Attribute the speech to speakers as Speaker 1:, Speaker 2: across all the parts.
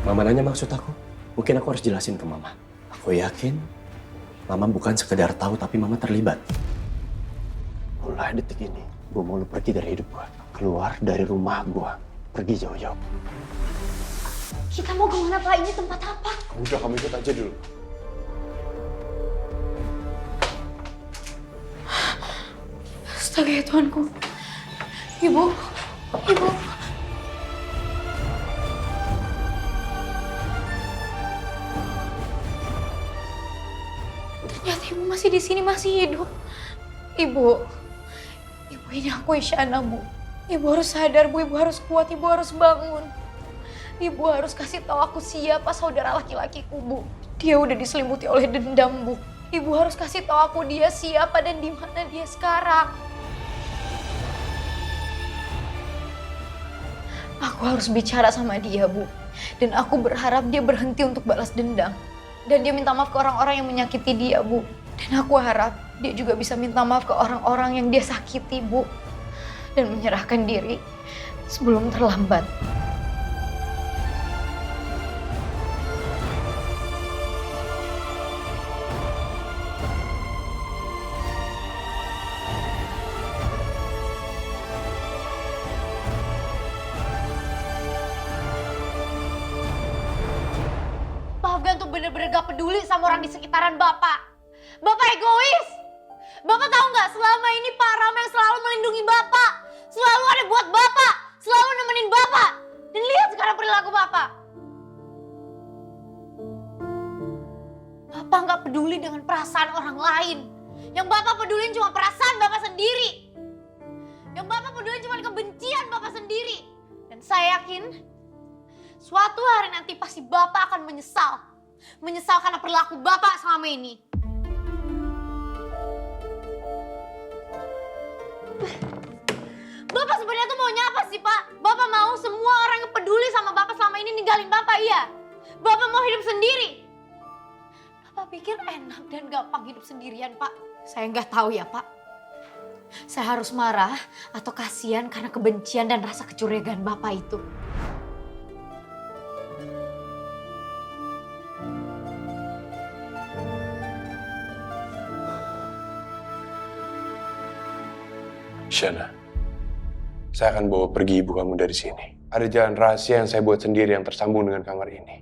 Speaker 1: Mama nanya maksud aku, mungkin aku harus jelasin ke Mama. Aku yakin Mama bukan sekedar tahu, tapi Mama terlibat. Mulai detik ini, gue mau lu pergi dari hidup gue. Keluar dari rumah gue. Pergi jauh-jauh.
Speaker 2: Kita mau kemana Pak? Ini tempat apa?
Speaker 1: Udah, kamu ikut aja dulu.
Speaker 2: Astaga ya Tuhanku. Ibu. Ibu. Ternyata ibu masih di sini, masih hidup. Ibu. Ibu, ini aku Isyana, Bu. Ibu harus sadar, Bu. Ibu harus kuat. Ibu harus bangun. Ibu harus kasih tahu aku siapa saudara laki-lakiku, Bu. Dia udah diselimuti oleh dendam, Bu. Ibu harus kasih tahu aku dia siapa dan di mana dia sekarang. Aku harus bicara sama dia, Bu. Dan aku berharap dia berhenti untuk balas dendam. Dan dia minta maaf ke orang-orang yang menyakiti dia, Bu. Dan aku harap dia juga bisa minta maaf ke orang-orang yang dia sakiti, Bu. Dan menyerahkan diri sebelum terlambat. Maafkan tuh bener-bener gak peduli sama orang di sekitaran Bapak. Bapak egois. Bapak tahu nggak selama ini Pak Rama yang selalu melindungi Bapak. Selalu ada buat Bapak. Selalu nemenin Bapak. Dan lihat sekarang perilaku Bapak. Bapak nggak peduli dengan perasaan orang lain. Yang Bapak pedulin cuma perasaan Bapak sendiri. Yang Bapak pedulin cuma kebencian Bapak sendiri. Dan saya yakin suatu hari nanti pasti Bapak akan menyesal. Menyesal karena perilaku Bapak selama ini. Bapak sebenarnya tuh maunya apa sih, Pak? Bapak mau semua orang yang peduli sama Bapak selama ini ninggalin Bapak, iya? Bapak mau hidup sendiri? Bapak pikir enak dan gampang hidup sendirian, Pak? Saya nggak tahu ya, Pak. Saya harus marah atau kasihan karena kebencian dan rasa kecurigaan Bapak itu.
Speaker 3: Isyana, saya akan bawa pergi ibu kamu dari sini. Ada jalan rahasia yang saya buat sendiri yang tersambung dengan kamar ini.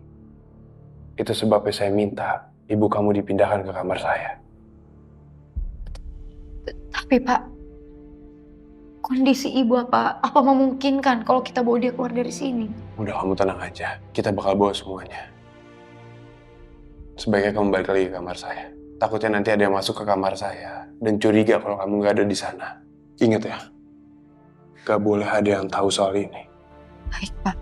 Speaker 3: Itu sebabnya saya minta ibu kamu dipindahkan ke kamar saya.
Speaker 2: Tapi Pak, kondisi ibu apa memungkinkan kalau kita bawa dia keluar dari sini?
Speaker 3: Udah, kamu tenang aja. Kita bakal bawa semuanya. Sebaiknya kamu balik lagi ke kamar saya. Takutnya nanti ada yang masuk ke kamar saya dan curiga kalau kamu nggak ada di sana. Ingat ya, gak boleh ada yang tahu soal ini.
Speaker 2: Baik, Pak.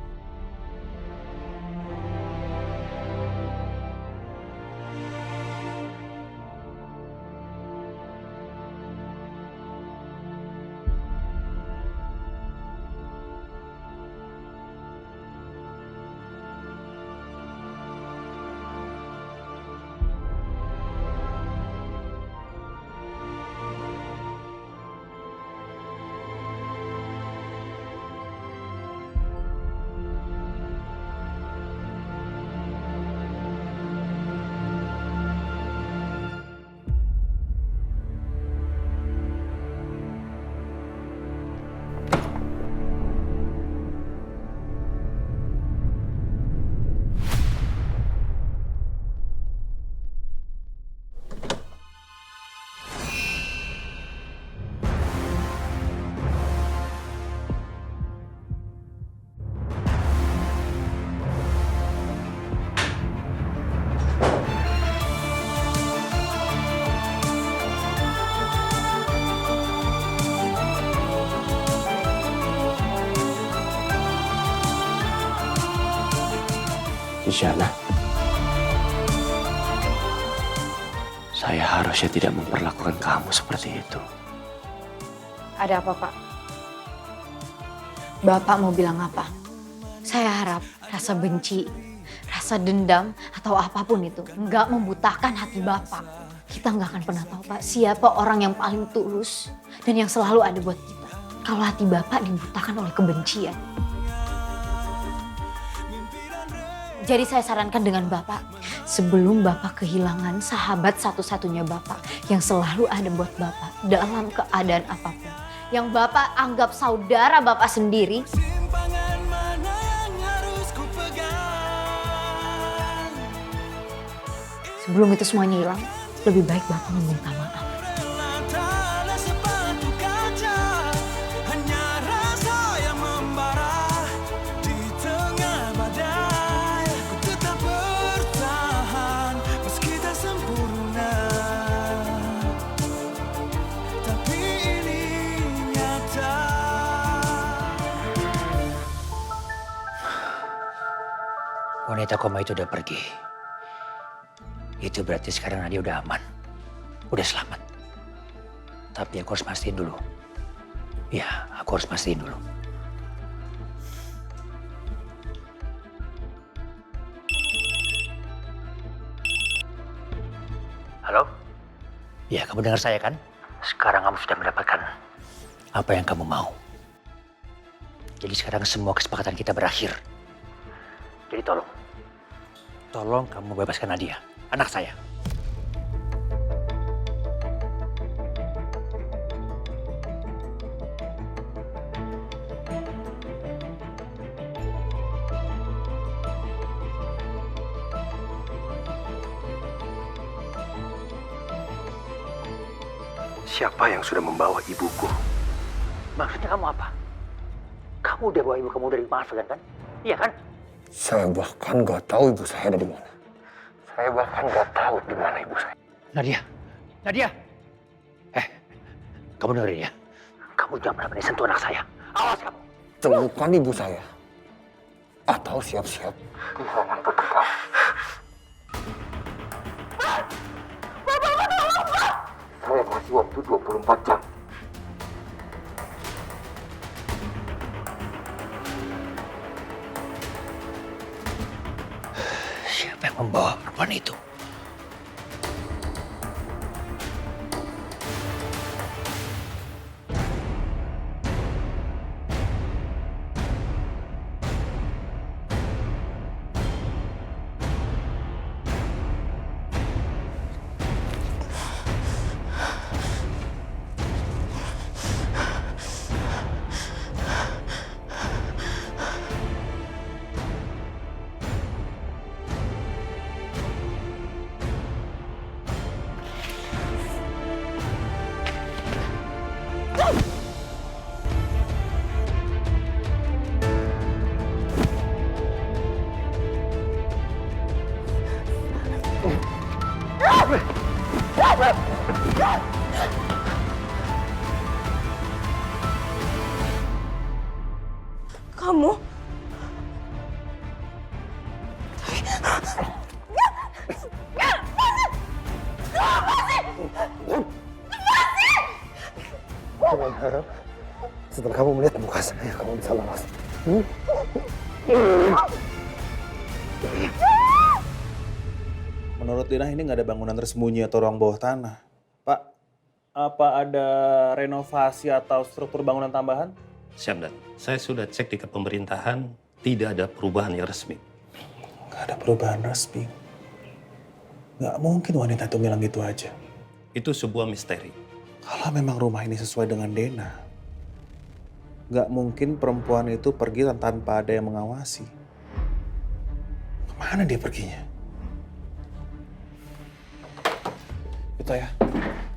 Speaker 1: Isyana, saya harusnya tidak memperlakukan kamu seperti itu.
Speaker 2: Ada apa, Pak? Bapak mau bilang apa? Saya harap rasa benci, rasa dendam, atau apapun itu nggak membutahkan hati Bapak. Kita nggak akan pernah tahu, Pak, siapa orang yang paling tulus dan yang selalu ada buat kita. Kalau hati Bapak dibutahkan oleh kebencian. Jadi saya sarankan dengan Bapak, sebelum Bapak kehilangan sahabat satu-satunya Bapak yang selalu ada buat Bapak dalam keadaan apapun, yang Bapak anggap saudara Bapak sendiri. Sebelum itu semuanya hilang, lebih baik Bapak meminta maaf.
Speaker 4: Wanita koma itu udah pergi. Itu berarti sekarang Nadia udah aman. Udah selamat. Tapi aku harus pastiin dulu. Ya, aku harus pastiin dulu. Halo? Ya, kamu dengar saya kan? Sekarang kamu sudah mendapatkan apa yang kamu mau. Jadi sekarang semua kesepakatan kita berakhir. Jadi tolong kamu bebaskan Nadia, anak saya.
Speaker 1: Siapa yang sudah membawa ibuku?
Speaker 4: Maksudnya kamu apa? Kamu udah bawa ibu kamu dari Marvel kan? Iya kan?
Speaker 1: Saya bahkan nggak tahu ibu saya ada di mana. Saya bahkan nggak tahu di mana ibu saya.
Speaker 4: Nadia! Kamu dengerin ya? Kamu jangan pernah sentuh anak saya. Awas kamu!
Speaker 1: Temukan ibu saya. Atau siap-siap kehilangan putri kamu. Saya kasih waktu 24 jam.
Speaker 4: Siapa yang membawa perempuan itu?
Speaker 2: Kamu?
Speaker 1: Saya harap setelah kamu melihat muka saya, kamu bisa lolos.
Speaker 5: Menurut Dina ini nggak ada bangunan tersembunyi atau ruang bawah tanah. Pak, apa ada renovasi atau struktur bangunan tambahan?
Speaker 6: Syamdan, saya sudah cek di pemerintahan, tidak ada perubahan yang resmi.
Speaker 5: Nggak ada perubahan resmi. Nggak mungkin wanita itu bilang gitu aja.
Speaker 6: Itu sebuah misteri.
Speaker 5: Kalau memang rumah ini sesuai dengan Dena, nggak mungkin perempuan itu pergi tanpa ada yang mengawasi. Kemana dia perginya? Itu ya.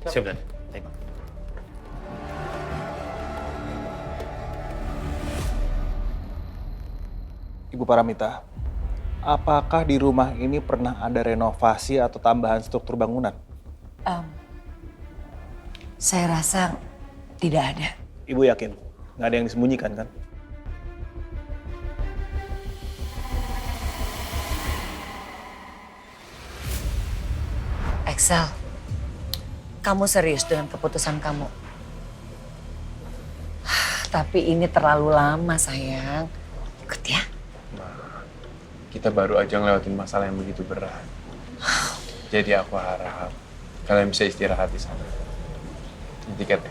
Speaker 6: Syamdan, ayo.
Speaker 5: Ibu Paramita, apakah di rumah ini pernah ada renovasi atau tambahan struktur bangunan?
Speaker 7: Saya rasa tidak ada.
Speaker 5: Ibu yakin? Nggak ada yang disembunyikan kan?
Speaker 7: Excel, kamu serius dengan keputusan kamu? Tapi ini terlalu lama, sayang. Ikut ya.
Speaker 3: Kita baru aja ngelewatin masalah yang begitu berat. Jadi aku harap kalian bisa istirahat di sana. Ini tiketnya.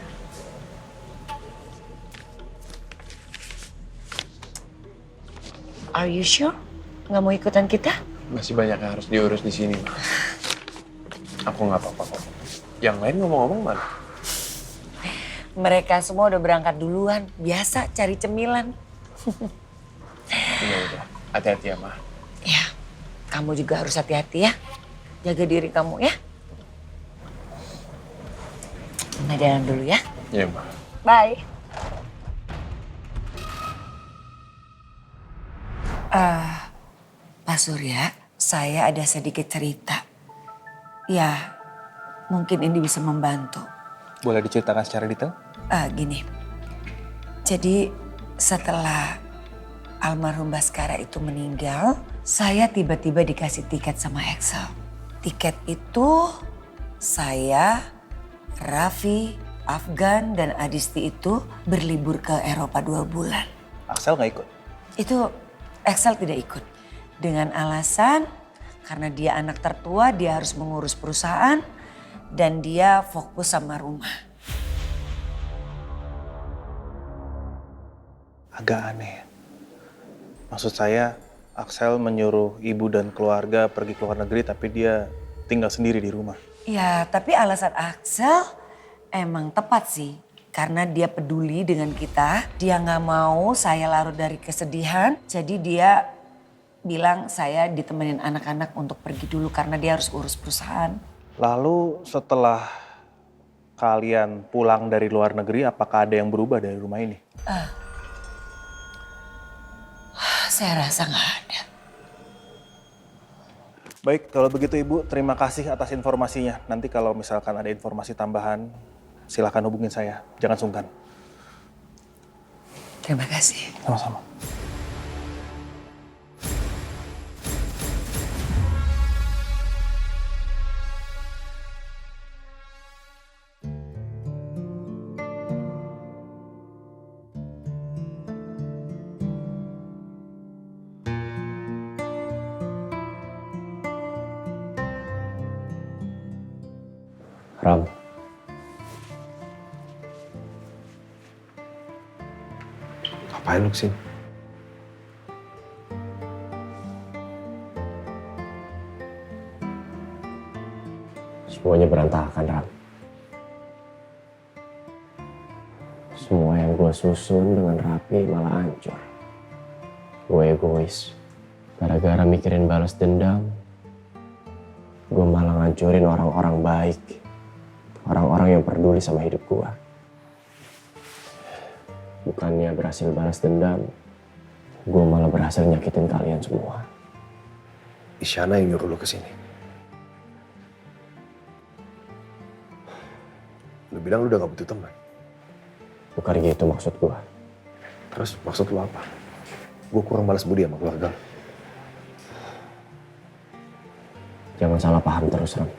Speaker 7: Are you sure? Nggak mau ikutan kita?
Speaker 3: Masih banyak yang harus diurus di sini, Ma. Aku nggak apa-apa kok. Yang lain ngomong-ngomong mana?
Speaker 7: Mereka semua udah berangkat duluan. Biasa cari cemilan.
Speaker 3: Ya udah, hati-hati ya, Ma.
Speaker 7: Ya, kamu juga harus hati-hati ya. Jaga diri kamu ya. Mama jalan dulu ya.
Speaker 3: Iya, Ma.
Speaker 7: Bye. Pak Surya, saya ada sedikit cerita. Ya, mungkin ini bisa membantu.
Speaker 5: Boleh diceritakan secara detail?
Speaker 7: Gini, jadi setelah almarhum Baskara itu meninggal, saya tiba-tiba dikasih tiket sama Excel. Tiket itu saya, Raffi, Afgan, dan Adisti itu berlibur ke Eropa 2 bulan.
Speaker 5: Axel nggak ikut?
Speaker 7: Itu Excel tidak ikut. Dengan alasan karena dia anak tertua, dia harus mengurus perusahaan dan dia fokus sama rumah.
Speaker 5: Agak aneh. Maksud saya, Axel menyuruh ibu dan keluarga pergi ke luar negeri tapi dia tinggal sendiri di rumah.
Speaker 7: Ya, tapi alasan Axel emang tepat sih. Karena dia peduli dengan kita, dia nggak mau saya larut dari kesedihan. Jadi dia bilang saya ditemenin anak-anak untuk pergi dulu karena dia harus urus perusahaan.
Speaker 5: Lalu setelah kalian pulang dari luar negeri, apakah ada yang berubah dari rumah ini?
Speaker 7: Saya rasa nggak ada.
Speaker 5: Baik, kalau begitu Ibu, terima kasih atas informasinya. Nanti kalau misalkan ada informasi tambahan, silakan hubungin saya. Jangan sungkan.
Speaker 7: Terima kasih.
Speaker 5: Sama-sama.
Speaker 1: Ram.
Speaker 3: Ngapain lu kesini?
Speaker 1: Semuanya berantakan, Ram. Semua yang gue susun dengan rapi malah hancur. Gue egois. Gara-gara mikirin balas dendam, gue malah ngancurin orang-orang baik. Orang-orang yang peduli sama hidup gue. Bukannya berhasil balas dendam, gue malah berhasil nyakitin kalian semua.
Speaker 3: Isyana yang nyuruh lu kesini. Lu bilang lu udah gak butuh teman.
Speaker 1: Bukan gitu maksud gue.
Speaker 3: Terus maksud lu apa? Gue kurang balas budi sama keluarga lu.
Speaker 1: Jangan salah paham terus, Ram.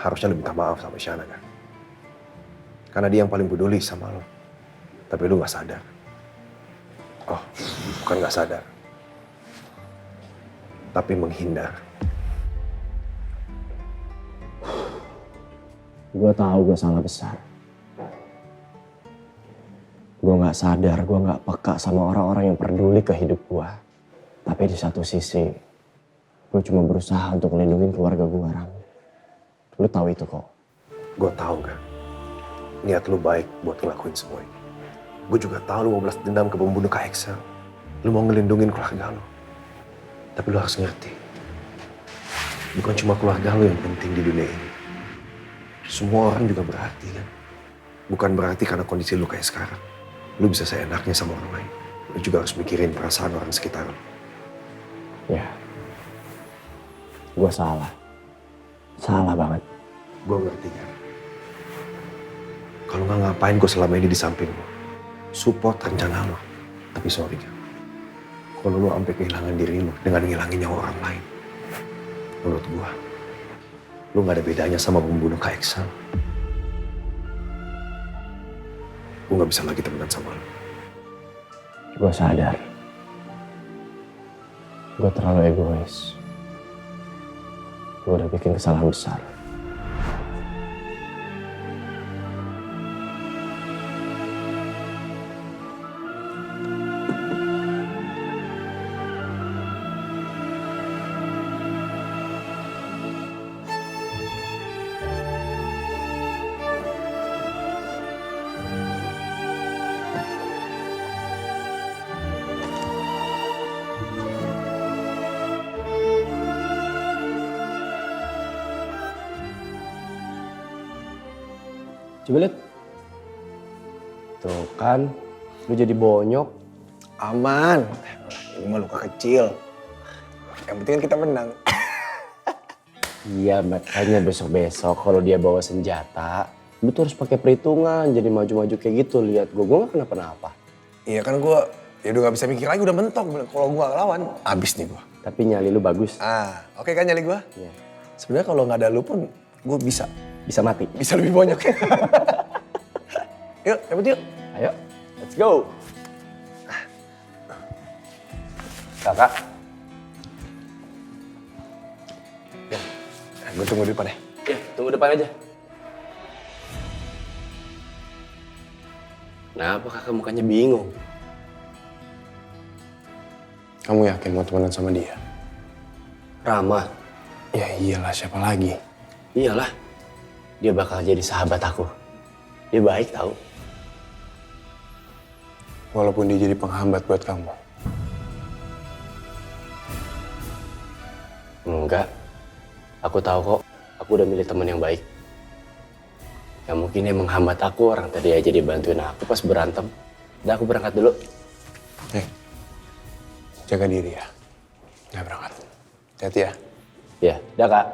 Speaker 3: Harusnya lu minta maaf sama Isyana kan? Karena dia yang paling peduli sama lu. Tapi lu gak sadar. Oh, bukan gak sadar. Tapi menghindar.
Speaker 1: Gue tahu gue salah besar. Gue gak sadar, gue gak peka sama orang-orang yang peduli ke hidup gue. Tapi di satu sisi, gue cuma berusaha untuk melindungi keluarga gue, Ram. Lu tahu itu kok.
Speaker 3: Gue tahu kan. Niat lu baik buat ngelakuin semua ini. Gue juga tahu lu mau balas dendam ke pembunuh Kak Excel. Lu mau ngelindungin keluarga lu. Tapi lu harus ngerti. Bukan cuma keluarga lu yang penting di dunia ini. Semua orang juga berarti kan. Bukan berarti karena kondisi lu kayak sekarang. Lu bisa seenaknya sama orang lain. Lu juga harus mikirin perasaan orang sekitar lu.
Speaker 1: Ya. Gue salah. Salah banget.
Speaker 3: Gue ngerti kan. Kalau nggak ngapain gue selama ini di samping lu. Support rencana lu. Tapi sorry kan. Kalau lu sampai kehilangan diri lu dengan ngilangin nyawa orang lain. Menurut gue. Lu gak ada bedanya sama pembunuh Kak Excel. Gue gak bisa lagi temenan sama lu.
Speaker 1: Gue sadar. Gue terlalu egois. Gue udah bikin kesalahan besar. Coba lihat. Tuh kan, lu jadi bonyok.
Speaker 3: Aman. Ini mah luka kecil. Yang penting kan kita menang.
Speaker 1: Iya, makanya besok-besok kalau dia bawa senjata, lu tuh harus pakai perhitungan, jadi maju-maju kayak gitu. Lihat gue gak kenapa-napa.
Speaker 3: Iya kan gue ya udah gak bisa mikir lagi, udah mentok. Kalau gue gak lawan, abis nih gue.
Speaker 1: Tapi nyali lu bagus.
Speaker 3: Oke kan nyali gue?
Speaker 1: Iya.
Speaker 3: Sebenarnya kalau nggak ada lu pun gue bisa
Speaker 1: Mati.
Speaker 3: bisa lebih banyak. Yuk, cabut yuk.
Speaker 1: Ayo, let's go. Kakak.
Speaker 3: Ya, gue tunggu di depan ya.
Speaker 1: Ya, tunggu depan aja. Kenapa kakak mukanya bingung?
Speaker 3: Kamu yakin mau temenan sama dia?
Speaker 1: Rama.
Speaker 3: Ya iyalah, siapa lagi?
Speaker 1: Iyalah, dia bakal jadi sahabat aku. Dia baik tau.
Speaker 3: Walaupun dia jadi penghambat buat kamu.
Speaker 1: Enggak, aku tahu kok. Aku udah milih teman yang baik. Yang mungkin yang menghambat aku orang tadi aja dia bantuin aku pas berantem. Udah aku berangkat dulu.
Speaker 3: Jaga diri ya. Nggak berangkat. Hati-hati ya.
Speaker 1: Ya, udah kak.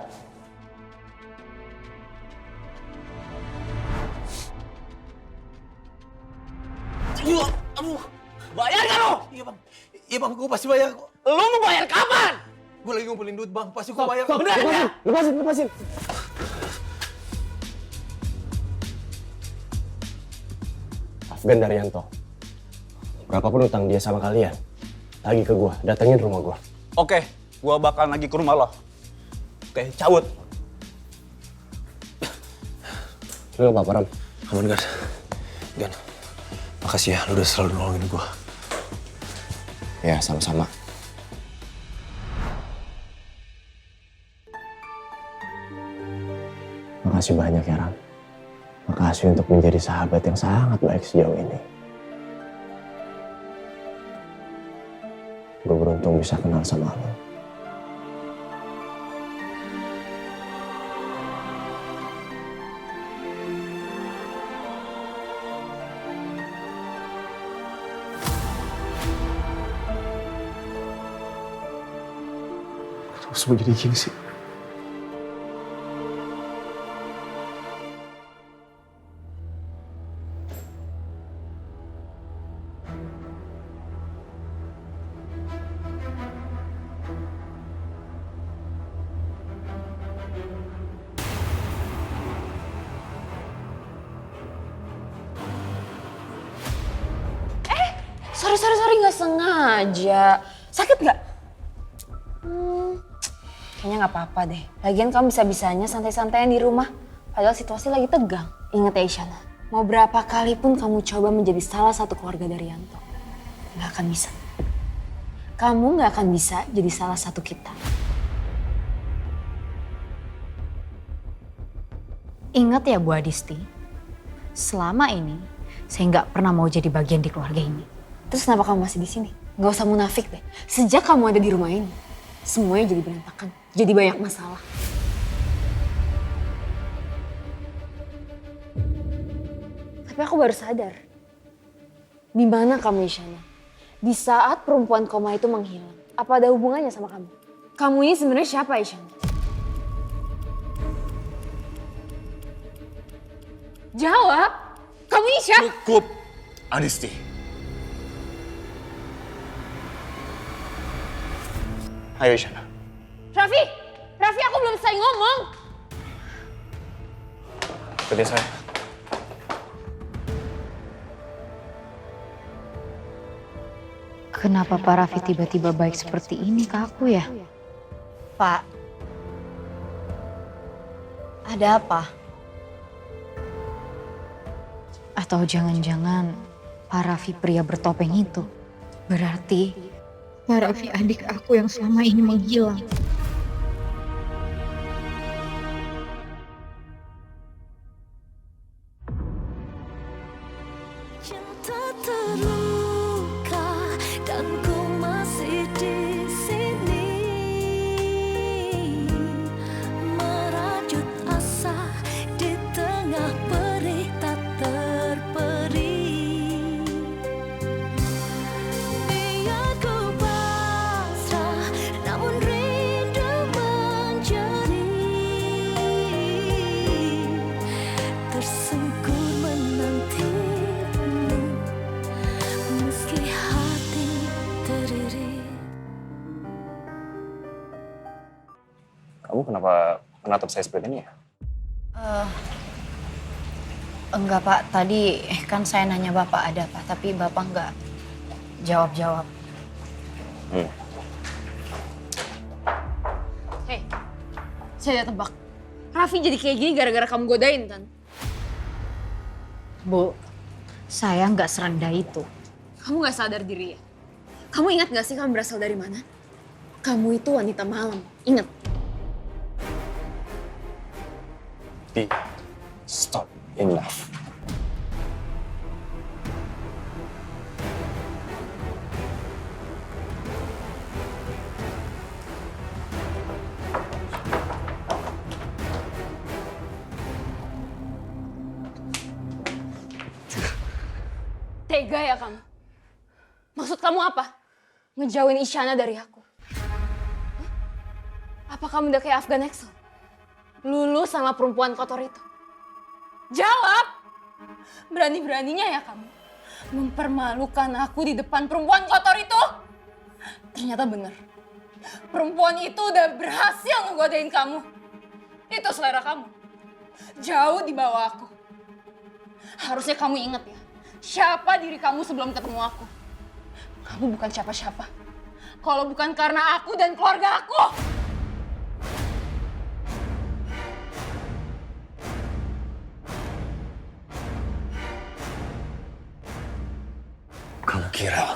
Speaker 5: Aduh, bayar gak lo? Iya bang, gue pasti bayar kok. Lo mau bayar kapan? Gue lagi ngumpulin duit bang, pasti gue bayar. Bener ya?
Speaker 1: Lepasin. Afgan Daryanto. Berapapun utang dia sama kalian, tagih ke gua, datengin rumah gua.
Speaker 5: Oke, gue bakal lagi ke rumah lo. Oke, cabut.
Speaker 1: Lu gak apa-apa, Ram?
Speaker 3: Aman Gan. Gan, makasih ya lu udah selalu nolongin gue.
Speaker 1: Ya, sama-sama. Makasih banyak ya, Ram. Makasih untuk menjadi sahabat yang sangat baik sejauh ini. Gue beruntung bisa kenal sama lo.
Speaker 3: Terus begini gini sih.
Speaker 2: Sorry, nggak sengaja. Sakit nggak? Kayaknya nggak apa-apa deh. Lagian kamu bisa-bisanya santai-santaian di rumah. Padahal situasi lagi tegang. Ingat ya Isyana, mau berapa kali pun kamu coba menjadi salah satu keluarga dari Yanto, nggak akan bisa. Kamu nggak akan bisa jadi salah satu kita. Ingat ya Bu Adisti, selama ini saya nggak pernah mau jadi bagian di keluarga ini. Terus kenapa kamu masih di sini? Gak usah munafik deh. Sejak kamu ada di rumah ini, semuanya jadi berantakan, jadi banyak masalah. Tapi aku baru sadar, di mana kamu Isyana? Di saat perempuan koma itu menghilang, apa ada hubungannya sama kamu? Kamu ini sebenarnya siapa Isyana? Jawab, kamu ini siapa?
Speaker 5: Cukup, Adisti. Ayo Isyana.
Speaker 2: Raffi, aku belum selesai ngomong.
Speaker 5: Tadi saya.
Speaker 2: Kenapa Pak Raffi tiba-tiba baik seperti ini ke aku ya? Pak, ada apa? Atau jangan-jangan Pak Raffi pria bertopeng itu? Berarti Pak Raffi adik aku yang selama ini menghilang.
Speaker 8: Cinta terluka dan ku masih di sini merajut asa di tengah berita
Speaker 9: Kamu kenapa menatap saya seperti ini ya?
Speaker 2: Enggak Pak, tadi kan saya nanya Bapak ada apa, tapi Bapak nggak jawab-jawab. Hei, saya udah tebak. Raffi jadi kayak gini gara-gara kamu godain kan? Bu, saya nggak serendah itu. Kamu nggak sadar diri ya? Kamu ingat nggak sih kamu berasal dari mana? Kamu itu wanita malam, ingat?
Speaker 9: Stop. Enough.
Speaker 2: Tega ya kamu? Maksud kamu apa? Ngejauhin Isyana dari aku? Hah? Apa kamu udah kayak Afgan Excel? Lulus sama perempuan kotor itu? Jawab! Berani-beraninya ya kamu mempermalukan aku di depan perempuan kotor itu? Ternyata benar. Perempuan itu udah berhasil ngegodain kamu. Itu selera kamu. Jauh di bawah aku. Harusnya kamu ingat ya. Siapa diri kamu sebelum ketemu aku? Kamu bukan siapa-siapa. Kalau bukan karena aku dan keluarga aku.
Speaker 9: Kamu kira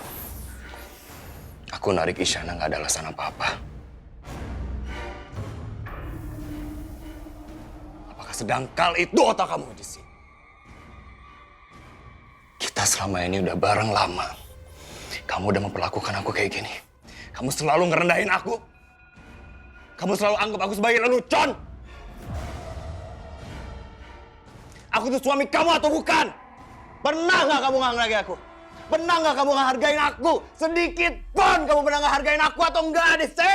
Speaker 9: aku narik Isyana nggak ada alasan apa-apa? Apakah sedangkal itu otak kamu di sini? Kita selama ini udah bareng lama. Kamu udah memperlakukan aku kayak gini. Kamu selalu ngerendahin aku. Kamu selalu anggap aku sebagai lelucon. Aku tuh suami kamu atau bukan? Pernah nggak kamu ngehargain aku? Pernah nggak kamu ngehargain aku? Sedikit pun kamu pernah ngehargain aku atau enggak, Desi?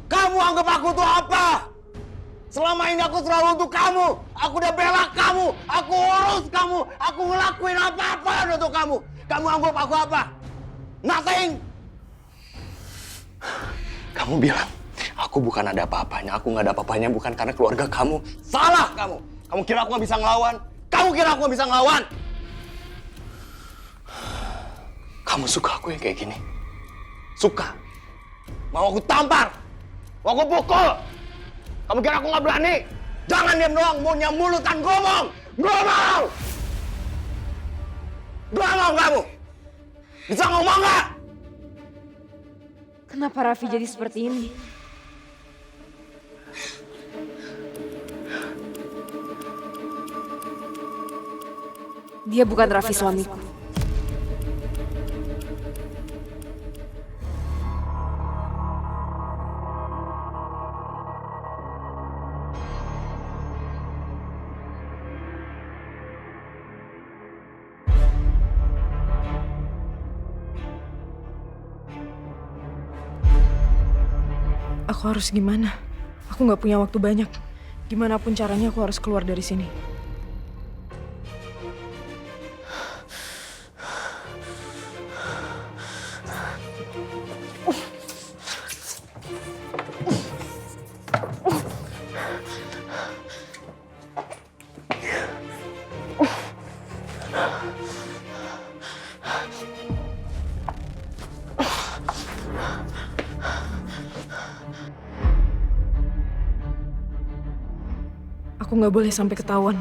Speaker 9: Kamu anggap aku tuh apa? Selama ini aku selalu untuk kamu. Aku udah bela kamu. Aku urus kamu. Aku ngelakuin apa-apa untuk kamu. Kamu anggap aku apa? Nothing. Kamu bilang, aku bukan ada apa-apanya. Aku nggak ada apa-apanya bukan karena keluarga kamu. Salah kamu. Kamu kira aku nggak bisa ngelawan? Kamu kira aku nggak bisa ngelawan? Kamu suka aku yang kayak gini? Suka? Mau aku tampar? Mau aku pukul? Kamu kira aku nggak berani? Jangan diam doang, punya mulutan ngomong! Ngomong! Ngomong kamu! Bisa ngomong nggak?
Speaker 2: Kenapa Raffi jadi seperti ini? Dia bukan Raffi suamiku.
Speaker 10: Aku harus gimana? Aku nggak punya waktu banyak. Gimana pun caranya aku harus keluar dari sini. Aku nggak boleh sampai ketahuan.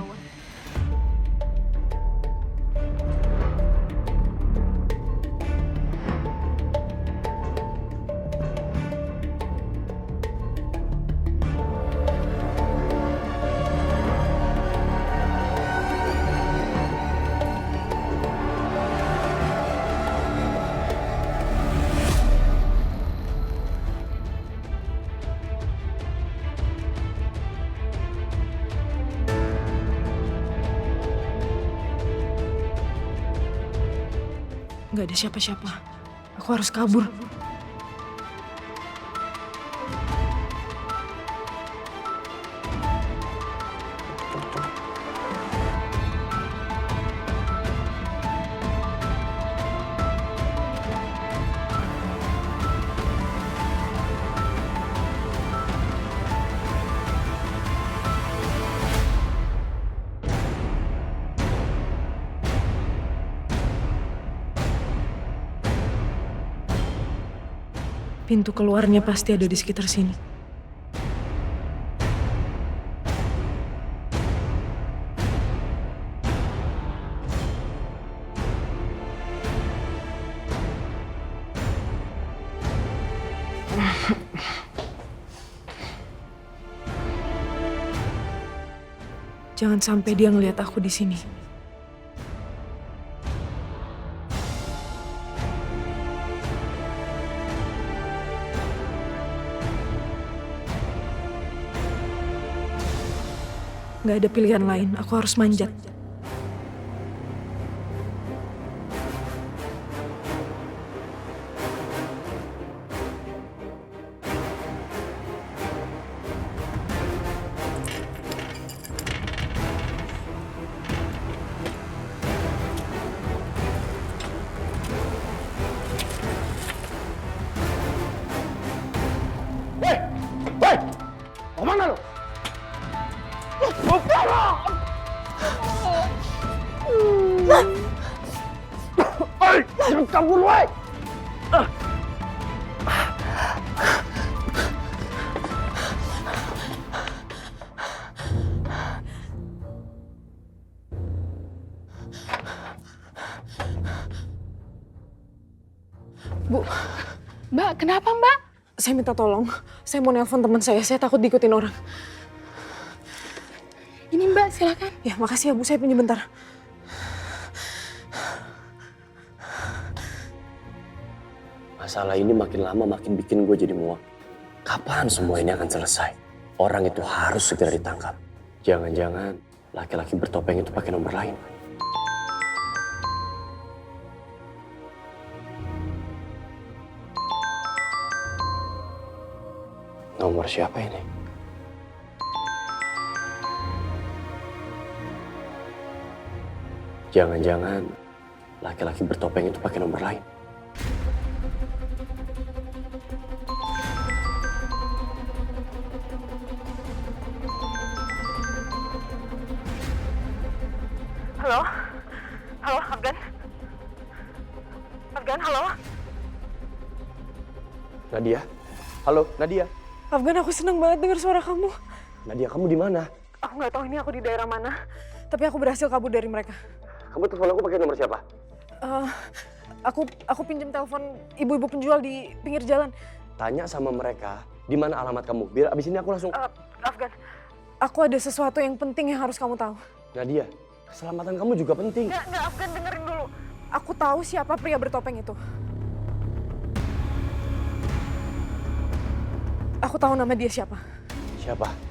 Speaker 10: Nggak ada siapa-siapa. Aku harus kabur. Pintu keluarnya pasti ada di sekitar sini. Jangan sampai dia ngelihat aku di sini. Gak ada pilihan lain, aku harus manjat.
Speaker 9: Mau mana lu? Jangan kabur, woi!
Speaker 10: Bu,
Speaker 2: Mbak, kenapa Mbak?
Speaker 10: saya minta tolong. Saya mau nelpon teman saya takut diikutin orang.
Speaker 2: Ini Mbak, silakan.
Speaker 10: Ya, makasih ya Bu, saya pinjam bentar.
Speaker 1: Masalah ini makin lama makin bikin gue jadi muak. Kapan semua ini akan selesai? Orang itu harus segera ditangkap. Jangan-jangan laki-laki bertopeng itu pakai nomor lain. Nomor siapa ini? Jangan-jangan laki-laki bertopeng itu pakai nomor lain.
Speaker 10: Halo? Halo, Afgan? Afgan, halo?
Speaker 1: Nadia? Halo, Nadia?
Speaker 10: Afgan, aku seneng banget dengar suara kamu.
Speaker 1: Nadia, kamu di mana?
Speaker 10: Aku nggak tahu ini aku di daerah mana, tapi aku berhasil kabur dari mereka.
Speaker 1: Kamu telepon aku pakai nomor siapa?
Speaker 10: Aku pinjam telepon ibu-ibu penjual di pinggir jalan.
Speaker 1: Tanya sama mereka di mana alamat kamu. Biar abis ini aku langsung.
Speaker 10: Afgan, aku ada sesuatu yang penting yang harus kamu tahu.
Speaker 1: Nadia, keselamatan kamu juga penting.
Speaker 10: Nggak, Afgan, dengerin dulu. Aku tahu siapa pria bertopeng itu. Aku tahu nama dia siapa.
Speaker 1: Siapa?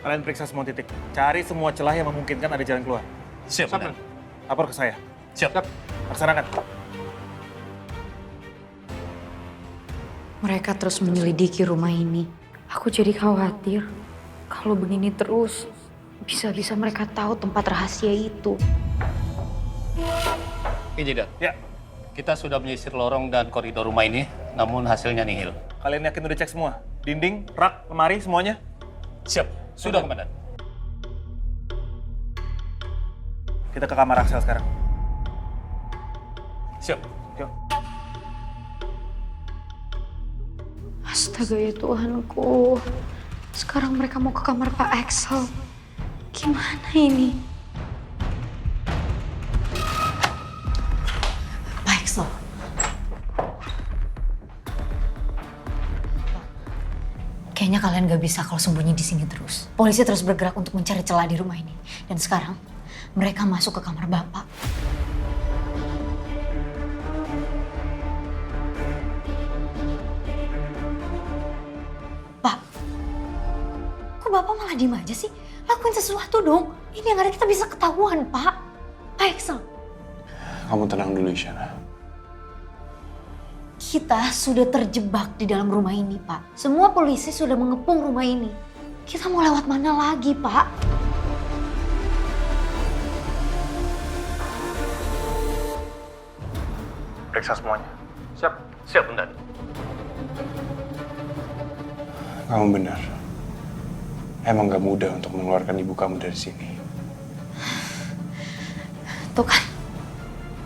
Speaker 5: Kalian periksa semua titik. Cari semua celah yang memungkinkan ada jalan keluar.
Speaker 6: Siap, Komandan.
Speaker 5: Lapor ke saya.
Speaker 6: Siap.
Speaker 5: Laksanakan.
Speaker 2: Mereka terus menyelidiki rumah ini. Aku jadi khawatir. Kalau begini terus, bisa-bisa mereka tahu tempat rahasia itu.
Speaker 6: Injidan.
Speaker 5: Ya.
Speaker 6: Kita sudah menyisir lorong dan koridor rumah ini, namun hasilnya nihil.
Speaker 5: Kalian yakin udah cek semua? Dinding, rak, lemari, semuanya?
Speaker 6: Siap. Sudah, Komandan.
Speaker 5: Kita ke kamar Axel sekarang.
Speaker 6: Siap.
Speaker 5: Yuk.
Speaker 2: Astaga ya Tuhanku. Sekarang mereka mau ke kamar Pak Axel. Gimana ini?
Speaker 7: Pak Axel. Kayaknya kalian gak bisa kalau sembunyi di sini terus. Polisi terus bergerak untuk mencari celah di rumah ini. Dan sekarang mereka masuk ke kamar Bapak. Pak, kok Bapak malah diem aja sih? Lakuin sesuatu dong. Ini yang ada kita bisa ketahuan, Pak. Pak Axel.
Speaker 3: Kamu tenang dulu, Isyana.
Speaker 7: Kita sudah terjebak di dalam rumah ini, Pak. Semua polisi sudah mengepung rumah ini. Kita mau lewat mana lagi, Pak?
Speaker 5: periksa semuanya.
Speaker 6: Siap, Bunda.
Speaker 3: Kamu benar. Emang gak mudah untuk mengeluarkan ibu kamu dari sini.
Speaker 2: Tuh kan,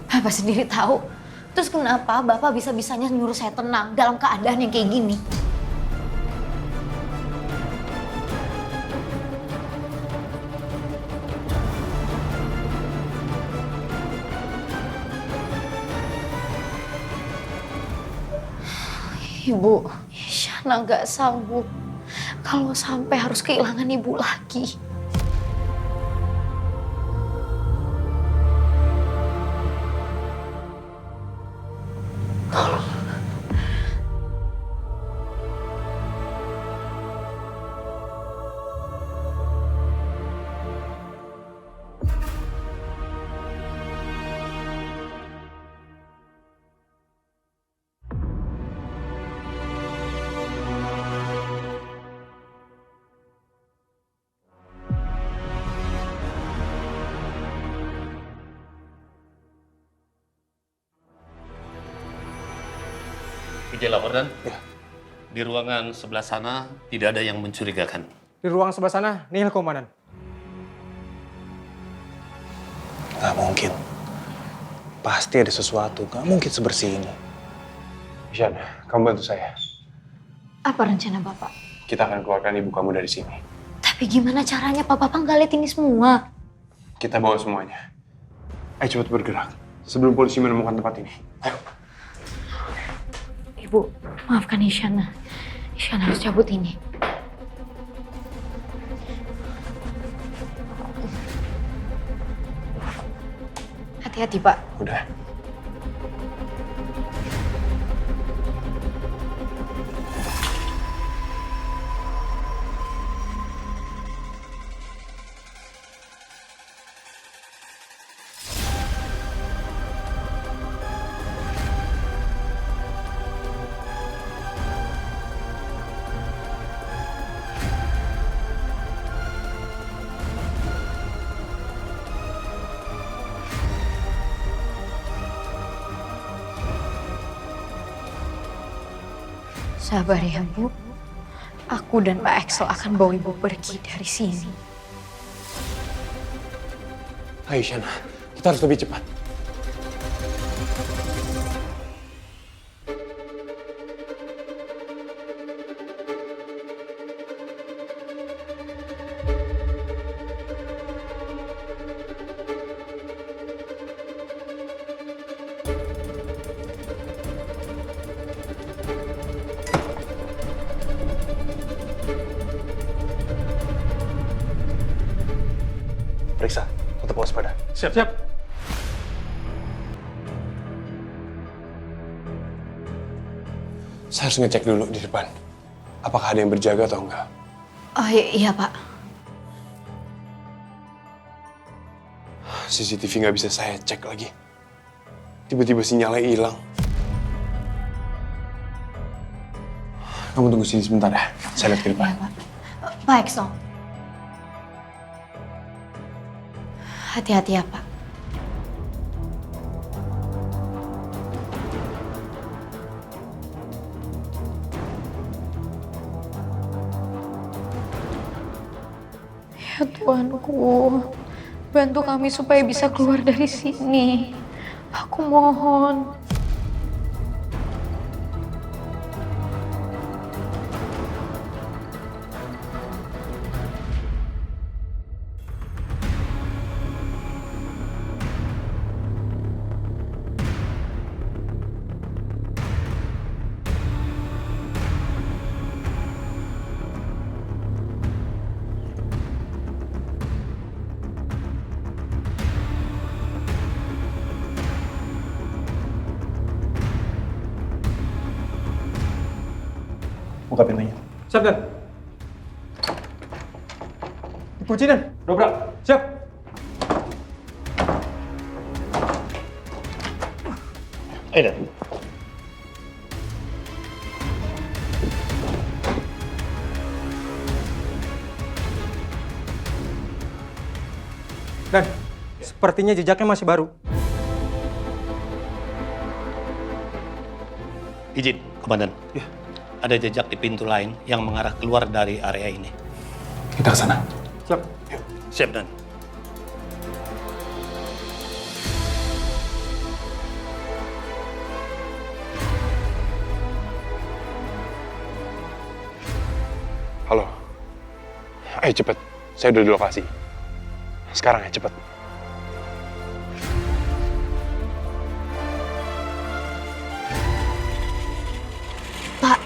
Speaker 2: Bapak sendiri tahu. Terus kenapa Bapak bisa-bisanya nyuruh saya tenang dalam keadaan yang kayak gini? Ibu, Shana gak sanggup kalau sampai harus kehilangan ibu lagi.
Speaker 6: Ijazah laporan. Di ruangan sebelah sana tidak ada yang mencurigakan.
Speaker 11: Di ruang sebelah sana, nihil komandan.
Speaker 5: Gak mungkin. Pasti ada sesuatu. Gak mungkin sebersih ini.
Speaker 3: Shana, kamu bantu saya.
Speaker 2: Apa rencana Bapak?
Speaker 3: Kita akan keluarkan ibu kamu dari sini.
Speaker 2: Tapi gimana caranya Pak Bapak nggak lihat ini semua?
Speaker 3: Kita bawa semuanya. Ayo cepat bergerak. Sebelum polisi menemukan tempat ini. Ayo.
Speaker 2: Ibu, maafkan Isyana. Isyana harus cabut ini. Hati-hati, Pak.
Speaker 3: Udah.
Speaker 2: Sabar ya, Bu. Aku dan Pak Axel akan bawa Ibu pergi dari sini.
Speaker 3: Ayo, Shana. Kita harus lebih cepat.
Speaker 5: Periksa, tetap waspada.
Speaker 11: Siap.
Speaker 3: Saya harus ngecek dulu di depan. Apakah ada yang berjaga atau enggak?
Speaker 2: Oh iya, Pak.
Speaker 3: CCTV nggak bisa saya cek lagi. Tiba-tiba sinyalnya hilang. Kamu tunggu sini sebentar ya. Saya lihat ke depan.
Speaker 2: Iya, Pak. Pak Axel. Hati-hati ya, Pak. Ya Tuanku, bantu kami supaya bisa keluar dari sini. Aku mohon.
Speaker 5: Buka pintunya.
Speaker 11: Siap, Dan. Dikunci, Dan. Dobrak. Siap.
Speaker 5: Ayo, Dan.
Speaker 11: Dan, sepertinya jejaknya masih baru.
Speaker 6: Izin, Komandan.
Speaker 5: Ya.
Speaker 6: Ada jejak di pintu lain yang mengarah keluar dari area ini.
Speaker 5: Kita ke sana.
Speaker 11: Siap.
Speaker 6: Siap, Dan.
Speaker 3: Halo. Ayo cepet. Saya udah di lokasi. Sekarang ya, cepet.
Speaker 2: Pak,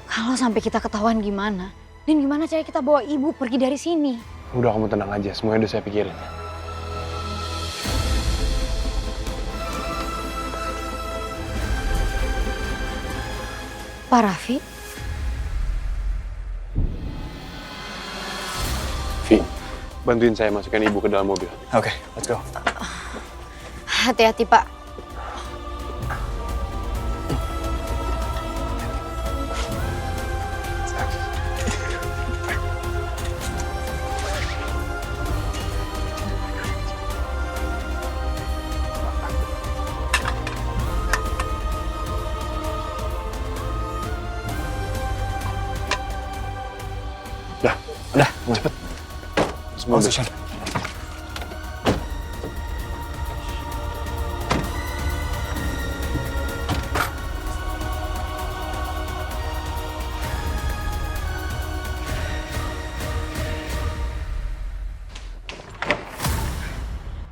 Speaker 2: kalau sampai kita ketahuan gimana? Dan gimana cara kita bawa ibu pergi dari sini?
Speaker 3: Udah, kamu tenang aja. Semuanya udah saya pikirin.
Speaker 2: Pak Raffi?
Speaker 3: Vi, bantuin saya masukkan ibu ke dalam mobil.
Speaker 5: Oke, let's go.
Speaker 2: Hati-hati, Pak.
Speaker 3: Udah, cepet. Semua udah.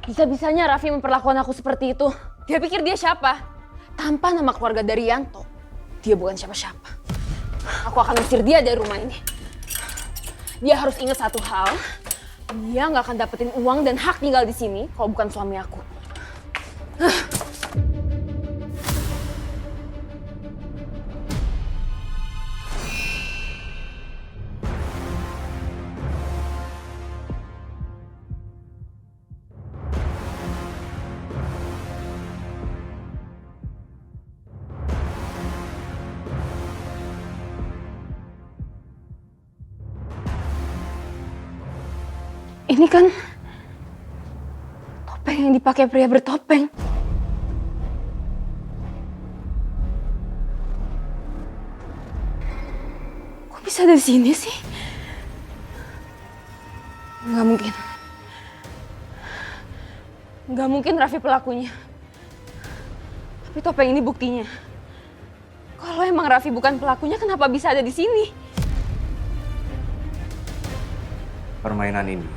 Speaker 12: Bisa-bisanya Raffi memperlakukan aku seperti itu. Dia pikir dia siapa? Tanpa nama keluarga dari Yanto, dia bukan siapa-siapa. Aku akan usir dia dari rumah ini. Dia harus ingat satu hal, dia nggak akan dapetin uang dan hak tinggal di sini kalau bukan suami aku. Ini kan topeng yang dipakai pria bertopeng. Kok bisa ada di sini sih? Nggak mungkin. Nggak mungkin Raffi pelakunya. Tapi topeng ini buktinya. Kalau emang Raffi bukan pelakunya, kenapa bisa ada di sini?
Speaker 13: Permainan ini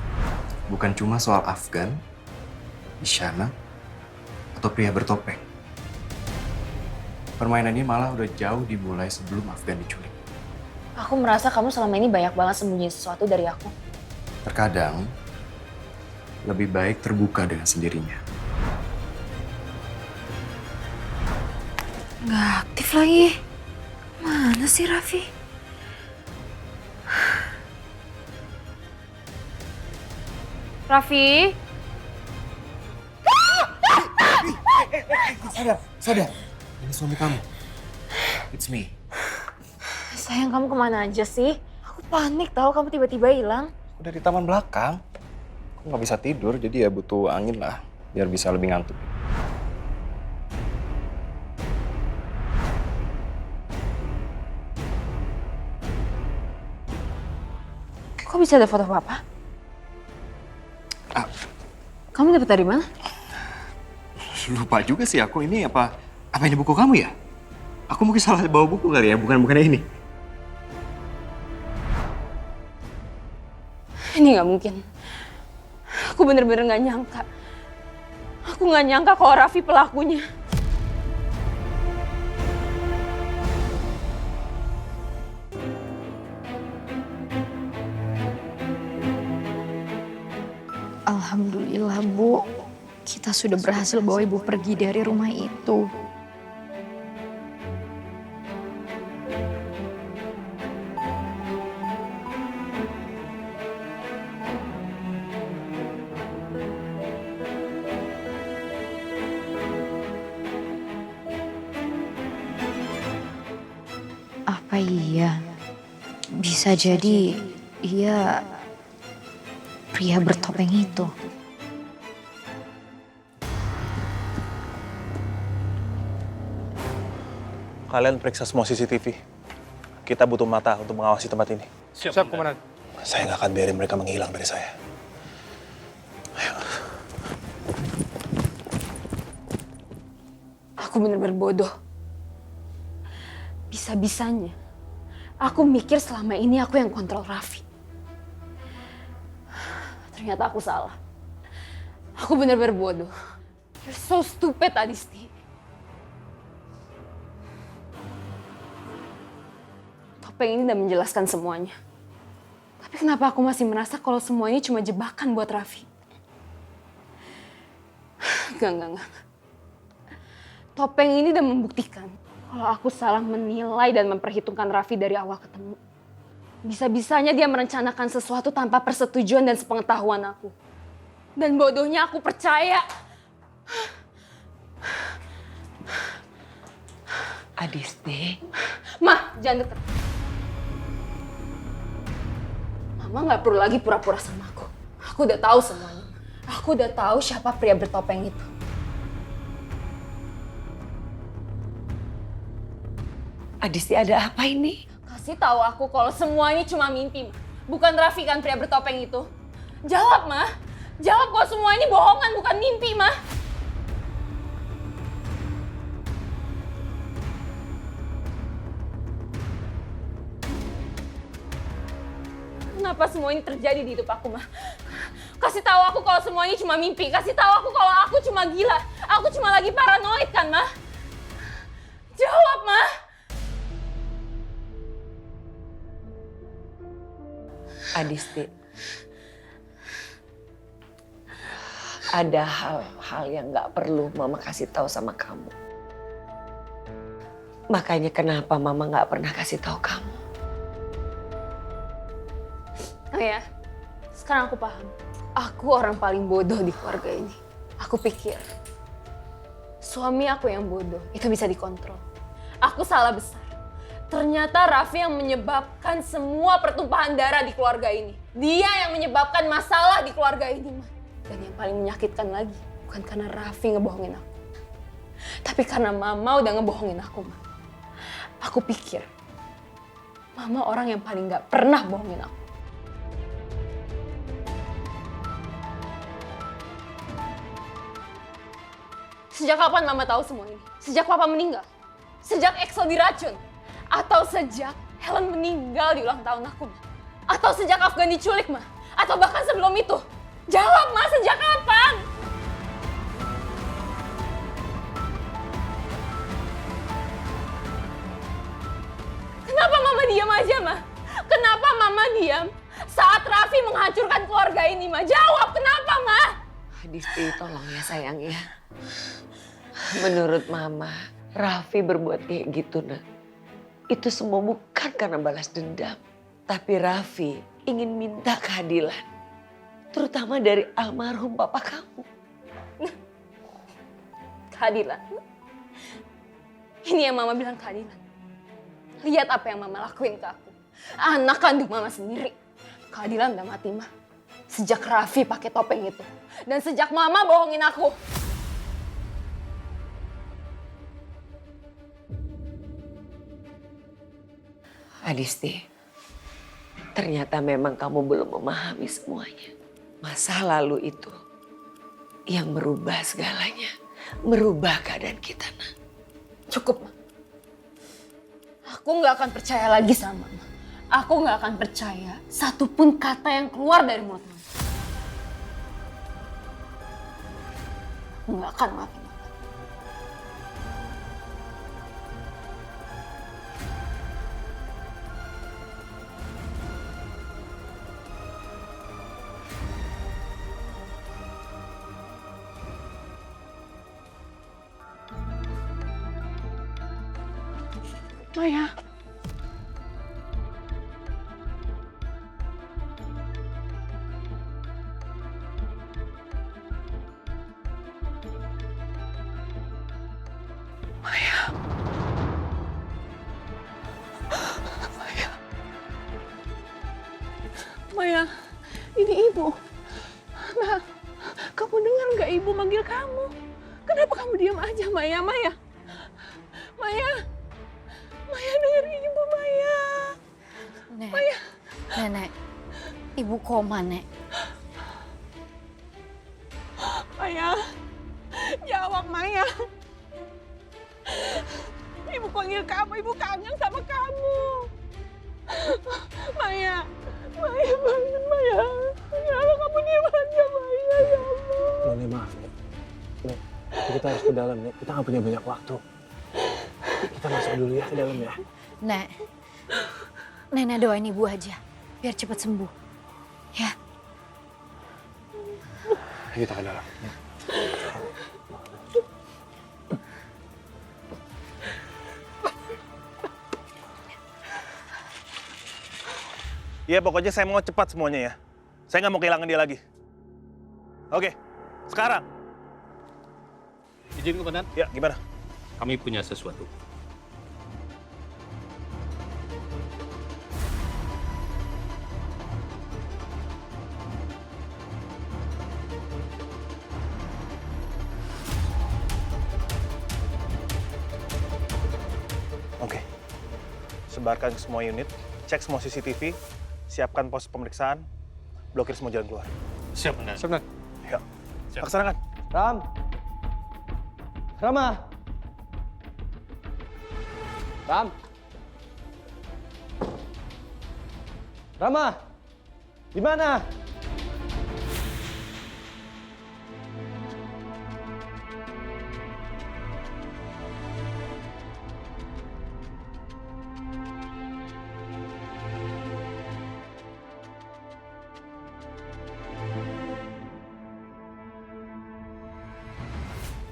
Speaker 13: bukan cuma soal Afgan, Isyana, atau pria bertopeng. Permainan ini malah udah jauh dimulai sebelum Afgan diculik.
Speaker 12: Aku merasa kamu selama ini banyak banget sembunyi sesuatu dari aku.
Speaker 13: Terkadang, lebih baik terbuka dengan sendirinya.
Speaker 2: Nggak aktif lagi. Mana sih Raffi?
Speaker 12: Raffi?
Speaker 13: Sadar. Ini suami kamu. It's me.
Speaker 12: Sayang, kamu kemana aja sih? Aku panik tahu kamu tiba-tiba hilang.
Speaker 13: Udah di taman belakang. Aku nggak bisa tidur, jadi ya butuh angin lah. Biar bisa lebih ngantuk.
Speaker 12: Kok bisa ada foto papa? Kamu dapat dari mana?
Speaker 13: Lupa juga sih aku, ini apa ini buku kamu ya? Aku mungkin salah bawa buku kali ya, bukan ini.
Speaker 12: Ini nggak mungkin. Aku bener-bener nggak nyangka. Aku nggak nyangka kalau Raffi pelakunya.
Speaker 2: Alhamdulillah, Bu. Kita sudah berhasil bawa ibu pergi dari rumah itu. Apa iya? Bisa jadi ia pria bertopeng itu.
Speaker 5: kalian periksa semua CCTV. Kita butuh mata untuk mengawasi tempat ini.
Speaker 11: Siap, Komandan.
Speaker 5: Saya nggak akan biarin mereka menghilang dari saya.
Speaker 12: Aku bener-bener bodoh. Bisa-bisanya aku mikir selama ini aku yang kontrol Raffi. Ternyata aku salah. Aku bener-bener bodoh. You're so stupid, Adisti. Topeng ini udah menjelaskan semuanya. Tapi kenapa aku masih merasa kalau semua ini cuma jebakan buat Raffi? Enggak. Topeng ini udah membuktikan kalau aku salah menilai dan memperhitungkan Raffi dari awal ketemu. Bisa-bisanya dia merencanakan sesuatu tanpa persetujuan dan sepengetahuan aku. Dan bodohnya aku percaya.
Speaker 7: Adisti.
Speaker 12: Ma, jangan deket. Mama nggak perlu lagi pura-pura sama aku. Aku udah tahu semuanya. Aku udah tahu siapa pria bertopeng itu.
Speaker 7: Adisti, ada apa ini?
Speaker 12: Kasih tahu aku kalau semua ini cuma mimpi, Ma. Bukan Raffi kan pria bertopeng itu. Jawab, Ma. Jawab kalau semua ini bohongan, bukan mimpi, Ma. Kenapa semua ini terjadi di hidup aku, Ma? Kasih tahu aku kalau semua ini cuma mimpi. Kasih tahu aku kalau aku cuma gila. Aku cuma lagi paranoid kan, Ma? Jawab, Ma.
Speaker 7: Adisti, ada hal-hal yang nggak perlu Mama kasih tahu sama kamu. Makanya kenapa Mama nggak pernah kasih tahu kamu.
Speaker 12: Oh ya, sekarang aku paham. Aku orang paling bodoh di keluarga ini. Aku pikir suami aku yang bodoh itu bisa dikontrol. Aku salah besar. Ternyata Raffi yang menyebabkan semua pertumpahan darah di keluarga ini. Dia yang menyebabkan masalah di keluarga ini, Ma. Dan yang paling menyakitkan lagi, bukan karena Raffi ngebohongin aku. Tapi karena Mama udah ngebohongin aku, Ma. Aku pikir Mama orang yang paling gak pernah bohongin aku. Sejak kapan Mama tahu semua ini? Sejak Papa meninggal? Sejak Axel diracun? Atau sejak Helen meninggal di ulang tahun aku, Ma? Atau sejak Afgan diculik, Ma? Atau bahkan sebelum itu? Jawab, Ma, sejak kapan? Kenapa Mama diam aja, Ma? Kenapa Mama diam saat Raffi menghancurkan keluarga ini, Ma? Jawab, kenapa, Ma?
Speaker 7: Adisti, tolong ya sayang ya. Menurut Mama, Raffi berbuat kayak gitu, Nak. Itu semua bukan karena balas dendam. Tapi Raffi ingin minta keadilan. Terutama dari almarhum papa kamu.
Speaker 12: Keadilan? Ini yang Mama bilang keadilan. Lihat apa yang Mama lakuin ke aku. Anak kandung Mama sendiri. Keadilan udah mati, Ma. Sejak Raffi pakai topeng itu. Dan sejak Mama bohongin aku.
Speaker 7: Adisti, ternyata memang kamu belum memahami semuanya. Masa lalu itu yang merubah segalanya. Merubah keadaan kita, Nak.
Speaker 12: Cukup, Ma. Aku gak akan percaya lagi sama Mama. Aku gak akan percaya satupun kata yang keluar dari mulut Mama. Aku gak akan maafin Mama.
Speaker 10: Maya.
Speaker 14: Maya, ini Ibu. Nah, kamu dengar nggak Ibu manggil kamu? Kenapa kamu diam aja, Maya? Maya, Maya,
Speaker 2: Nek.
Speaker 14: Maya.
Speaker 2: Nenek, ibu koma, Nek.
Speaker 14: Maya, jawab Maya. Ibu panggil kamu, ibu kangen sama kamu. Maya, Maya bangun Maya. Ya Allah, kamu diam aja Maya, ya Allah.
Speaker 5: Nek, maaf Nek. Nek, kita harus ke dalam Nek. Kita nggak punya banyak waktu. Kita masuk dulu ya ke dalam ya.
Speaker 2: Nek, Nenek doain ibu aja, biar cepat sembuh. Ya.
Speaker 3: Kita ke dalam.
Speaker 5: Iya, pokoknya saya mau cepat semuanya ya. Saya nggak mau kehilangan dia lagi. Oke, sekarang.
Speaker 6: Izin Komandan.
Speaker 5: Ya, gimana?
Speaker 6: Kami punya sesuatu.
Speaker 5: Oke. Sebarkan ke semua unit, cek semua CCTV, siapkan pos pemeriksaan, blokir semua jalan keluar.
Speaker 6: Siap, Komandan.
Speaker 11: Siap, Nan.
Speaker 5: Ya. Laksanakan.
Speaker 9: Ram. Rama. Ram. Rama. Di mana?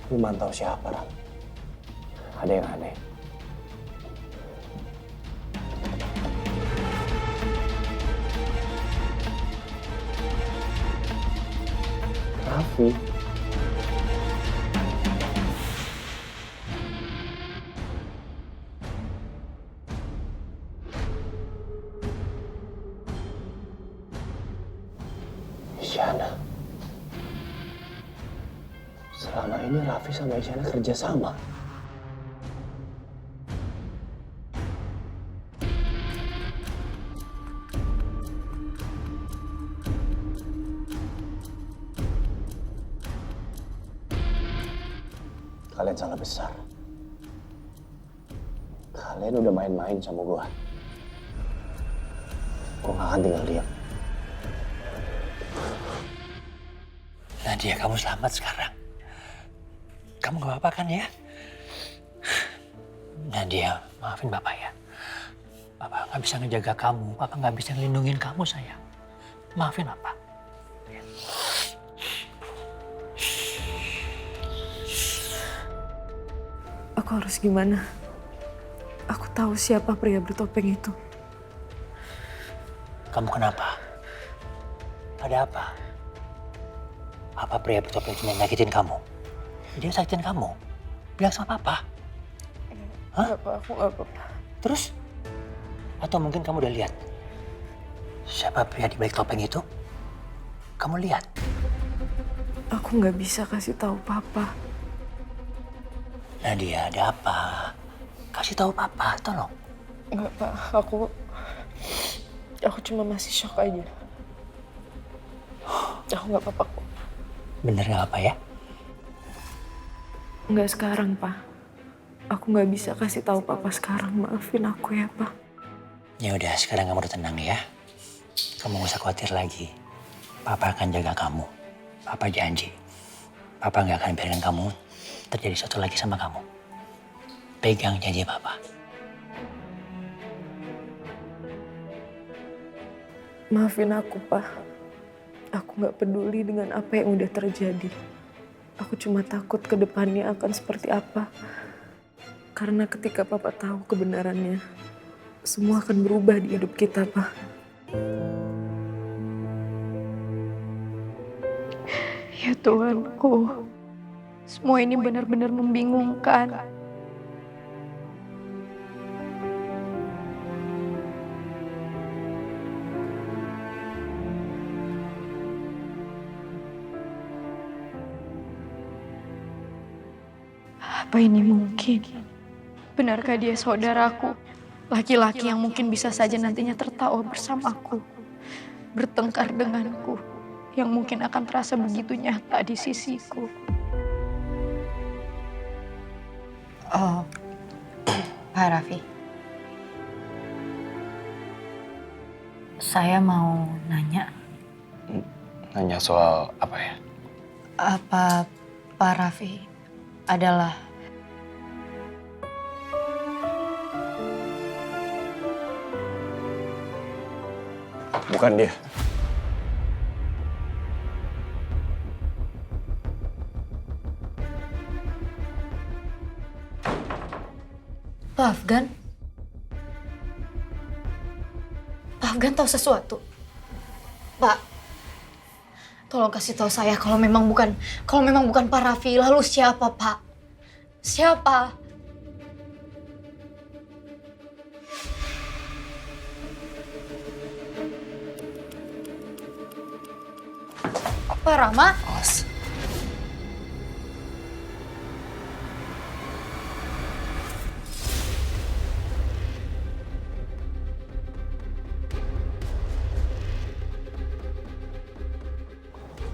Speaker 1: Lu mantau siapa, Ram? Ada yang aneh. Raffi. Isyana. Selama ini Raffi sama Isyana kerja sama. Kalian salah besar. Kalian udah main-main sama gua. Gua gak akan tinggal diam.
Speaker 4: Nadia, kamu selamat sekarang. Kamu gak apa-apa kan ya? Nadia, maafin Bapak ya. Bapak gak bisa ngejaga kamu, Bapak gak bisa ngelindungin kamu, sayang. Maafin Bapak.
Speaker 10: Aku harus gimana? Aku tahu siapa pria bertopeng itu.
Speaker 4: Kamu kenapa? Ada apa? Apa pria bertopeng itu nyakitin kamu? Dia sakitin kamu? Bilang sama Papa. Hah?
Speaker 10: Gak apa, aku gak apa-apa.
Speaker 4: Terus? Atau mungkin kamu udah lihat siapa pria di balik topeng itu? Kamu lihat?
Speaker 10: Aku nggak bisa kasih tahu Papa.
Speaker 4: Nadia, ada apa? Kasih tahu Papa, tolong.
Speaker 10: Nggak, Pak. Aku cuma masih shock aja. Aku nggak apa-apa kok.
Speaker 4: Bener nggak apa ya?
Speaker 10: Nggak sekarang, Pak. Aku nggak bisa kasih tahu Papa sekarang. Maafin aku ya, Pak.
Speaker 4: Ya udah, sekarang kamu udah tenang ya. Kamu gak usah khawatir lagi. Papa akan jaga kamu. Papa janji. Papa nggak akan biarkan kamu terjadi sesuatu lagi sama kamu. Pegang janji Papa.
Speaker 10: Maafin aku, Pak. Aku nggak peduli dengan apa yang udah terjadi. Aku cuma takut ke depannya akan seperti apa. Karena ketika Papa tahu kebenarannya, semua akan berubah di hidup kita, Pak.
Speaker 2: Ya Tuhanku, semua ini benar-benar membingungkan. Apa ini mungkin? Benarkah dia saudaraku? Laki-laki yang mungkin bisa saja nantinya tertawa bersamaku, bertengkar denganku, yang mungkin akan terasa begitu nyata di sisiku.
Speaker 7: Oh, Pak Raffi. Saya mau nanya.
Speaker 3: Nanya soal apa ya?
Speaker 7: Apa Pak Raffi adalah
Speaker 1: Bukan dia.
Speaker 2: Pak Afgan? Pak Afgan tahu sesuatu? Pak, tolong kasih tahu saya kalau memang bukan Pak Raffi, lalu siapa, Pak? Siapa? Pak Rama?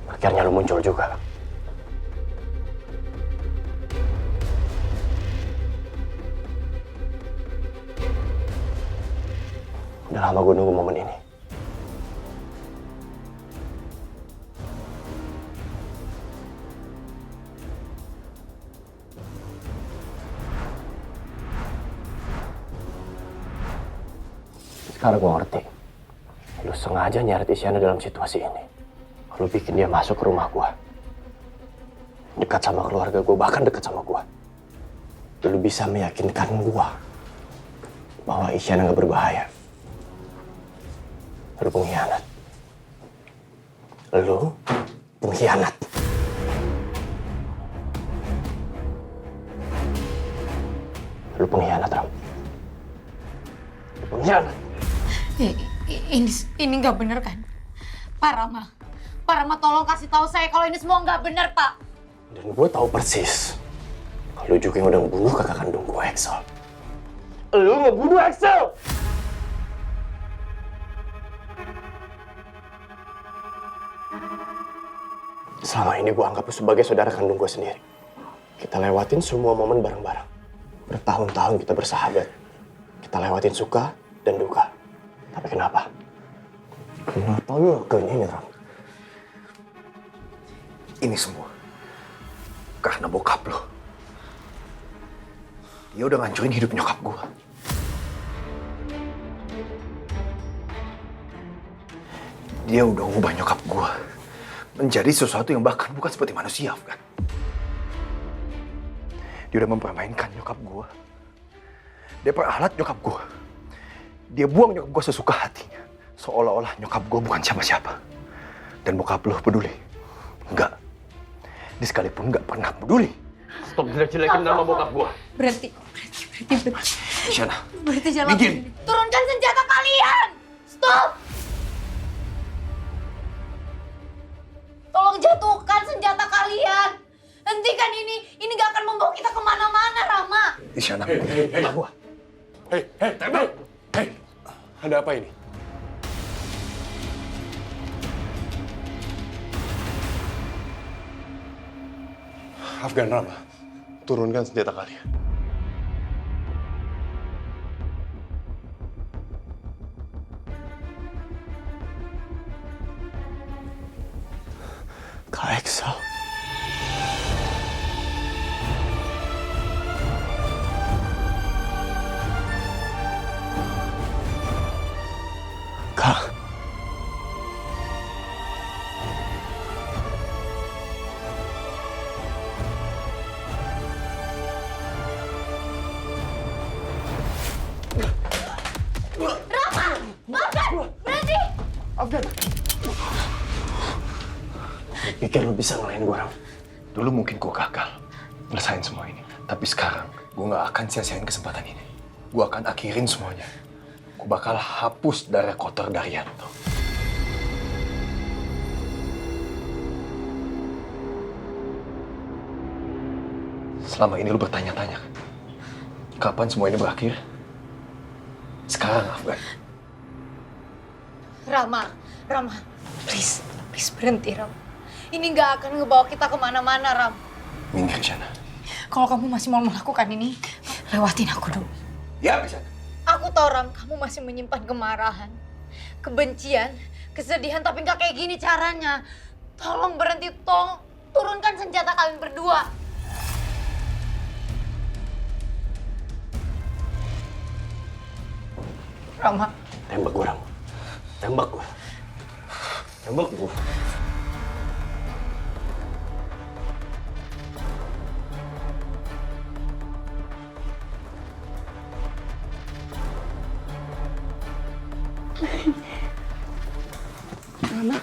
Speaker 1: Akhirnya lu muncul juga. Udah lama gue nunggu momen ini. Sekarang gue ngerti. Lu sengaja nyeret Isyana dalam situasi ini. Lu bikin dia masuk ke rumah gua. Dekat sama keluarga gua, bahkan dekat sama gua. Lu bisa meyakinkan gua bahwa Isyana gak berbahaya. Lu pengkhianat. Lu pengkhianat. Lu pengkhianat, Ram. Lu pengkhianat.
Speaker 2: Ini nggak bener kan? Pak Rama tolong kasih tahu saya kalau ini semua nggak bener, Pak.
Speaker 1: Dan gue tahu persis, lu juga yang udah ngebunuh kakak kandung gue, Axel. Lu ngebunuh Axel! Selama ini gue anggap lu sebagai saudara kandung gue sendiri. Kita lewatin semua momen bareng-bareng. Bertahun-tahun kita bersahabat. Kita lewatin suka dan duka. Tapi kenapa? Kenapa lu lakuin ini, Ram?
Speaker 13: Ini semua karena bokap lo. Dia udah ngancurin hidup nyokap gue. Dia udah ngubah nyokap gue menjadi sesuatu yang bahkan bukan seperti manusia, kan? Dia udah mempermainkan nyokap gue. Dia peralat nyokap gue. Dia buang nyokap gue sesuka hatinya. Seolah-olah nyokap gue bukan siapa-siapa. Dan bokap lo peduli. Enggak. Dia sekalipun nggak pernah peduli.
Speaker 1: Stop jelek-jelekin nama bokap gua.
Speaker 2: Berhenti.
Speaker 13: Isyana.
Speaker 2: Berhenti jangan
Speaker 13: minggir.
Speaker 2: Turunkan senjata kalian. Stop. Tolong jatuhkan senjata kalian. Hentikan ini. Ini nggak akan membawa kita kemana-mana, Rama.
Speaker 13: Isyana.
Speaker 3: Hei, ada apa ini? Afgan, Rama, turunkan senjata kalian.
Speaker 1: Kak Axel. Kak.
Speaker 13: Afgan.
Speaker 1: Pikir lu bisa ngelain gue, Ram?
Speaker 13: Dulu mungkin gue gagal ngelesain semua ini. Tapi sekarang gue gak akan sia-siain kesempatan ini. Gue akan akhirin semuanya. Gue bakal hapus darah kotor dari Yanto. Selama ini lu bertanya-tanya kan? Kapan semua ini berakhir?
Speaker 1: Sekarang, Afgan.
Speaker 2: Rama, please berhenti, Ram. Ini nggak akan ngebawa kita kemana-mana, Ram.
Speaker 1: Minggir, Shana.
Speaker 2: Kalau kamu masih mau melakukan ini, lewatin aku dulu.
Speaker 1: Ya, Shana.
Speaker 2: Aku tahu, Ram, kamu masih menyimpan kemarahan, kebencian, kesedihan, tapi nggak kayak gini caranya. Tolong berhenti, tolong turunkan senjata kalian berdua. Rama.
Speaker 1: Tembak gue, Rama. Tembak gue. Tembak gue.
Speaker 10: Rama.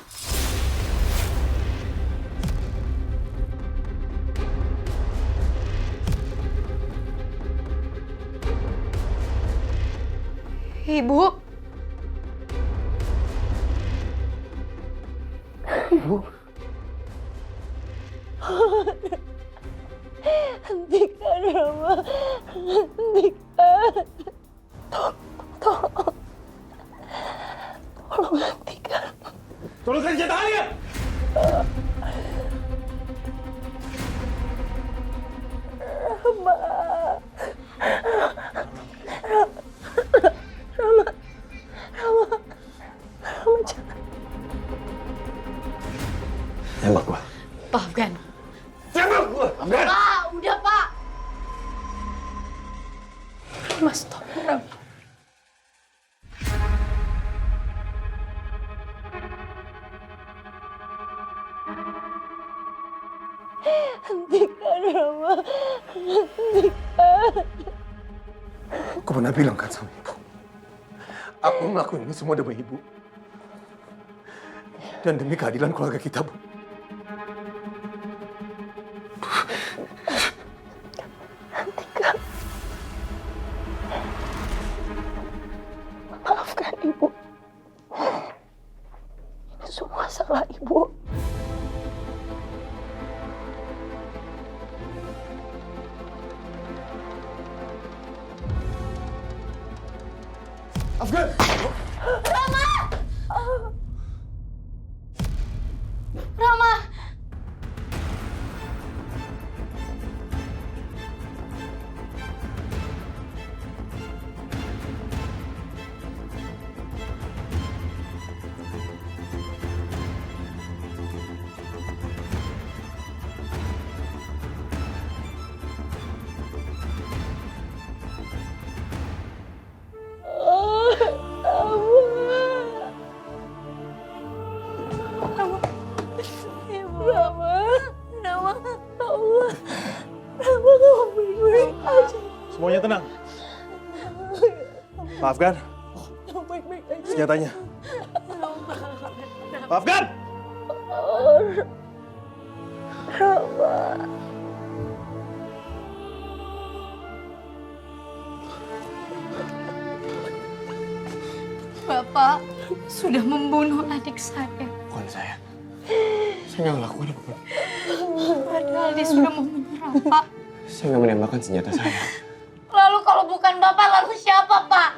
Speaker 2: Ibu.
Speaker 14: Ibu. Hentikan, Rama. Hentikan. Tolong. Tolong hentikan.
Speaker 9: Turunkan senjata kalian!
Speaker 14: Rama. Rama, jangan.
Speaker 1: Tembak gue.
Speaker 2: Pak Afgan.
Speaker 9: Tembak gue, Afgan!
Speaker 2: Pak, udah, Pak.
Speaker 10: Rama, stop, Rama.
Speaker 14: Hentikan, Rama. Hentikan.
Speaker 13: Aku pernah bilang kan sama ibu. Aku ngelakuin ini semua demi ibu. Dan demi keadilan keluarga kita, Bu.
Speaker 14: Hentikan. Maafkan Ibu. Ini semua salah Ibu.
Speaker 13: Afgan!
Speaker 2: Rama! Rama!
Speaker 5: Semuanya tenang. Maafkan.
Speaker 14: Baik-baik aja.
Speaker 5: Senjatanya. Maafkan.
Speaker 14: Rama.
Speaker 2: Bapak sudah membunuh adik saya.
Speaker 1: Bukan saya. Saya nggak ngelakuin apapun.
Speaker 2: Padahal dia sudah mau menyerang, Pak.
Speaker 1: Saya nggak menembakkan senjata saya.
Speaker 2: Lalu kalau bukan Bapak, lalu siapa, Pak?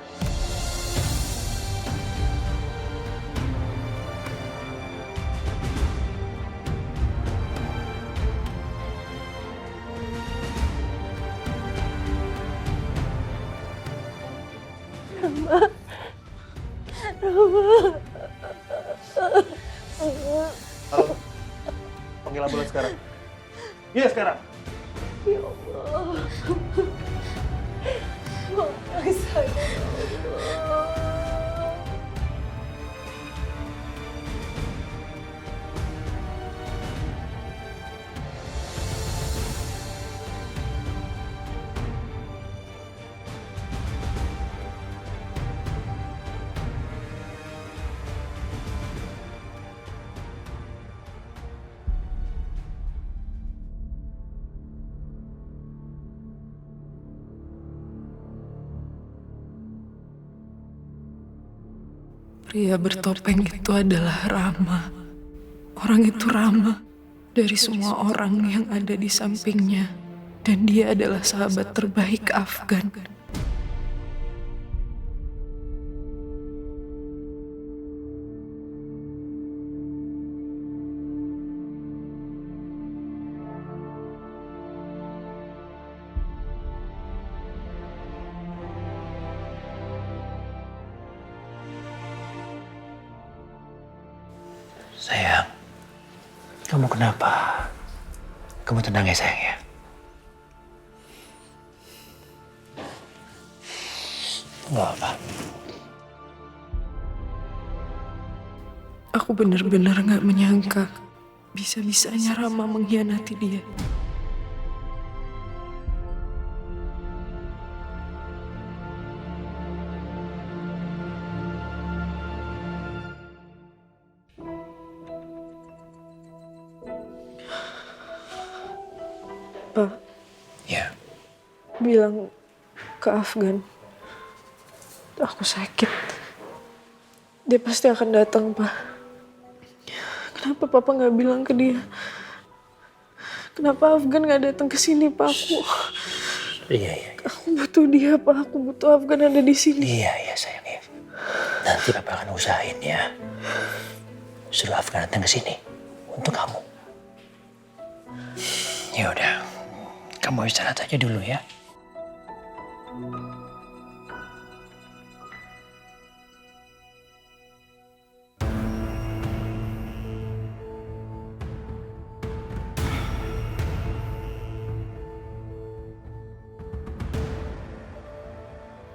Speaker 14: Rama. Rama.
Speaker 5: Halo. Panggil ambulans sekarang. Iya, sekarang.
Speaker 14: Ya Allah. Maafkan saya, ya Allah.
Speaker 10: Pria bertopeng itu adalah Rama. Orang itu Rama dari semua orang yang ada di sampingnya. Dan dia adalah sahabat terbaik Afgan.
Speaker 4: Sayang, kamu kenapa? Kamu tenang ya sayang ya. Nggak apa.
Speaker 10: Aku benar-benar gak menyangka bisa-bisanya Rama mengkhianati dia. Pak.
Speaker 4: Ya.
Speaker 10: Bilang ke Afgan, aku sakit. Dia pasti akan datang, Pak. Kenapa Papa nggak bilang ke dia? Kenapa Afgan nggak datang ke sini, Pak?
Speaker 4: Iya.
Speaker 10: Aku butuh dia, Pak. Aku butuh Afgan ada di sini.
Speaker 4: Iya sayang ya. Nanti Papa akan usahain ya. Suruh Afgan datang ke sini untuk kamu. Ya udah, kamu istirahat aja dulu ya.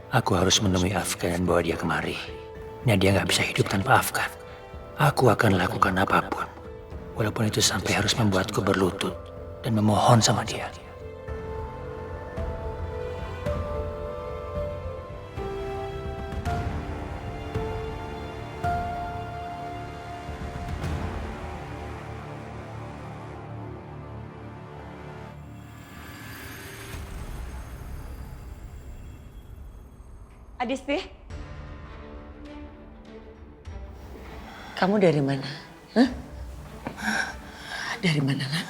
Speaker 4: Aku harus menemui Afgan dan bawa dia kemari. Nadia nggak bisa hidup tanpa Afgan. Aku akan lakukan apapun, walaupun itu sampai harus membuatku berlutut dan memohon sama dia.
Speaker 7: Adisti? Kamu dari mana? Hah? Dari mana, Nak?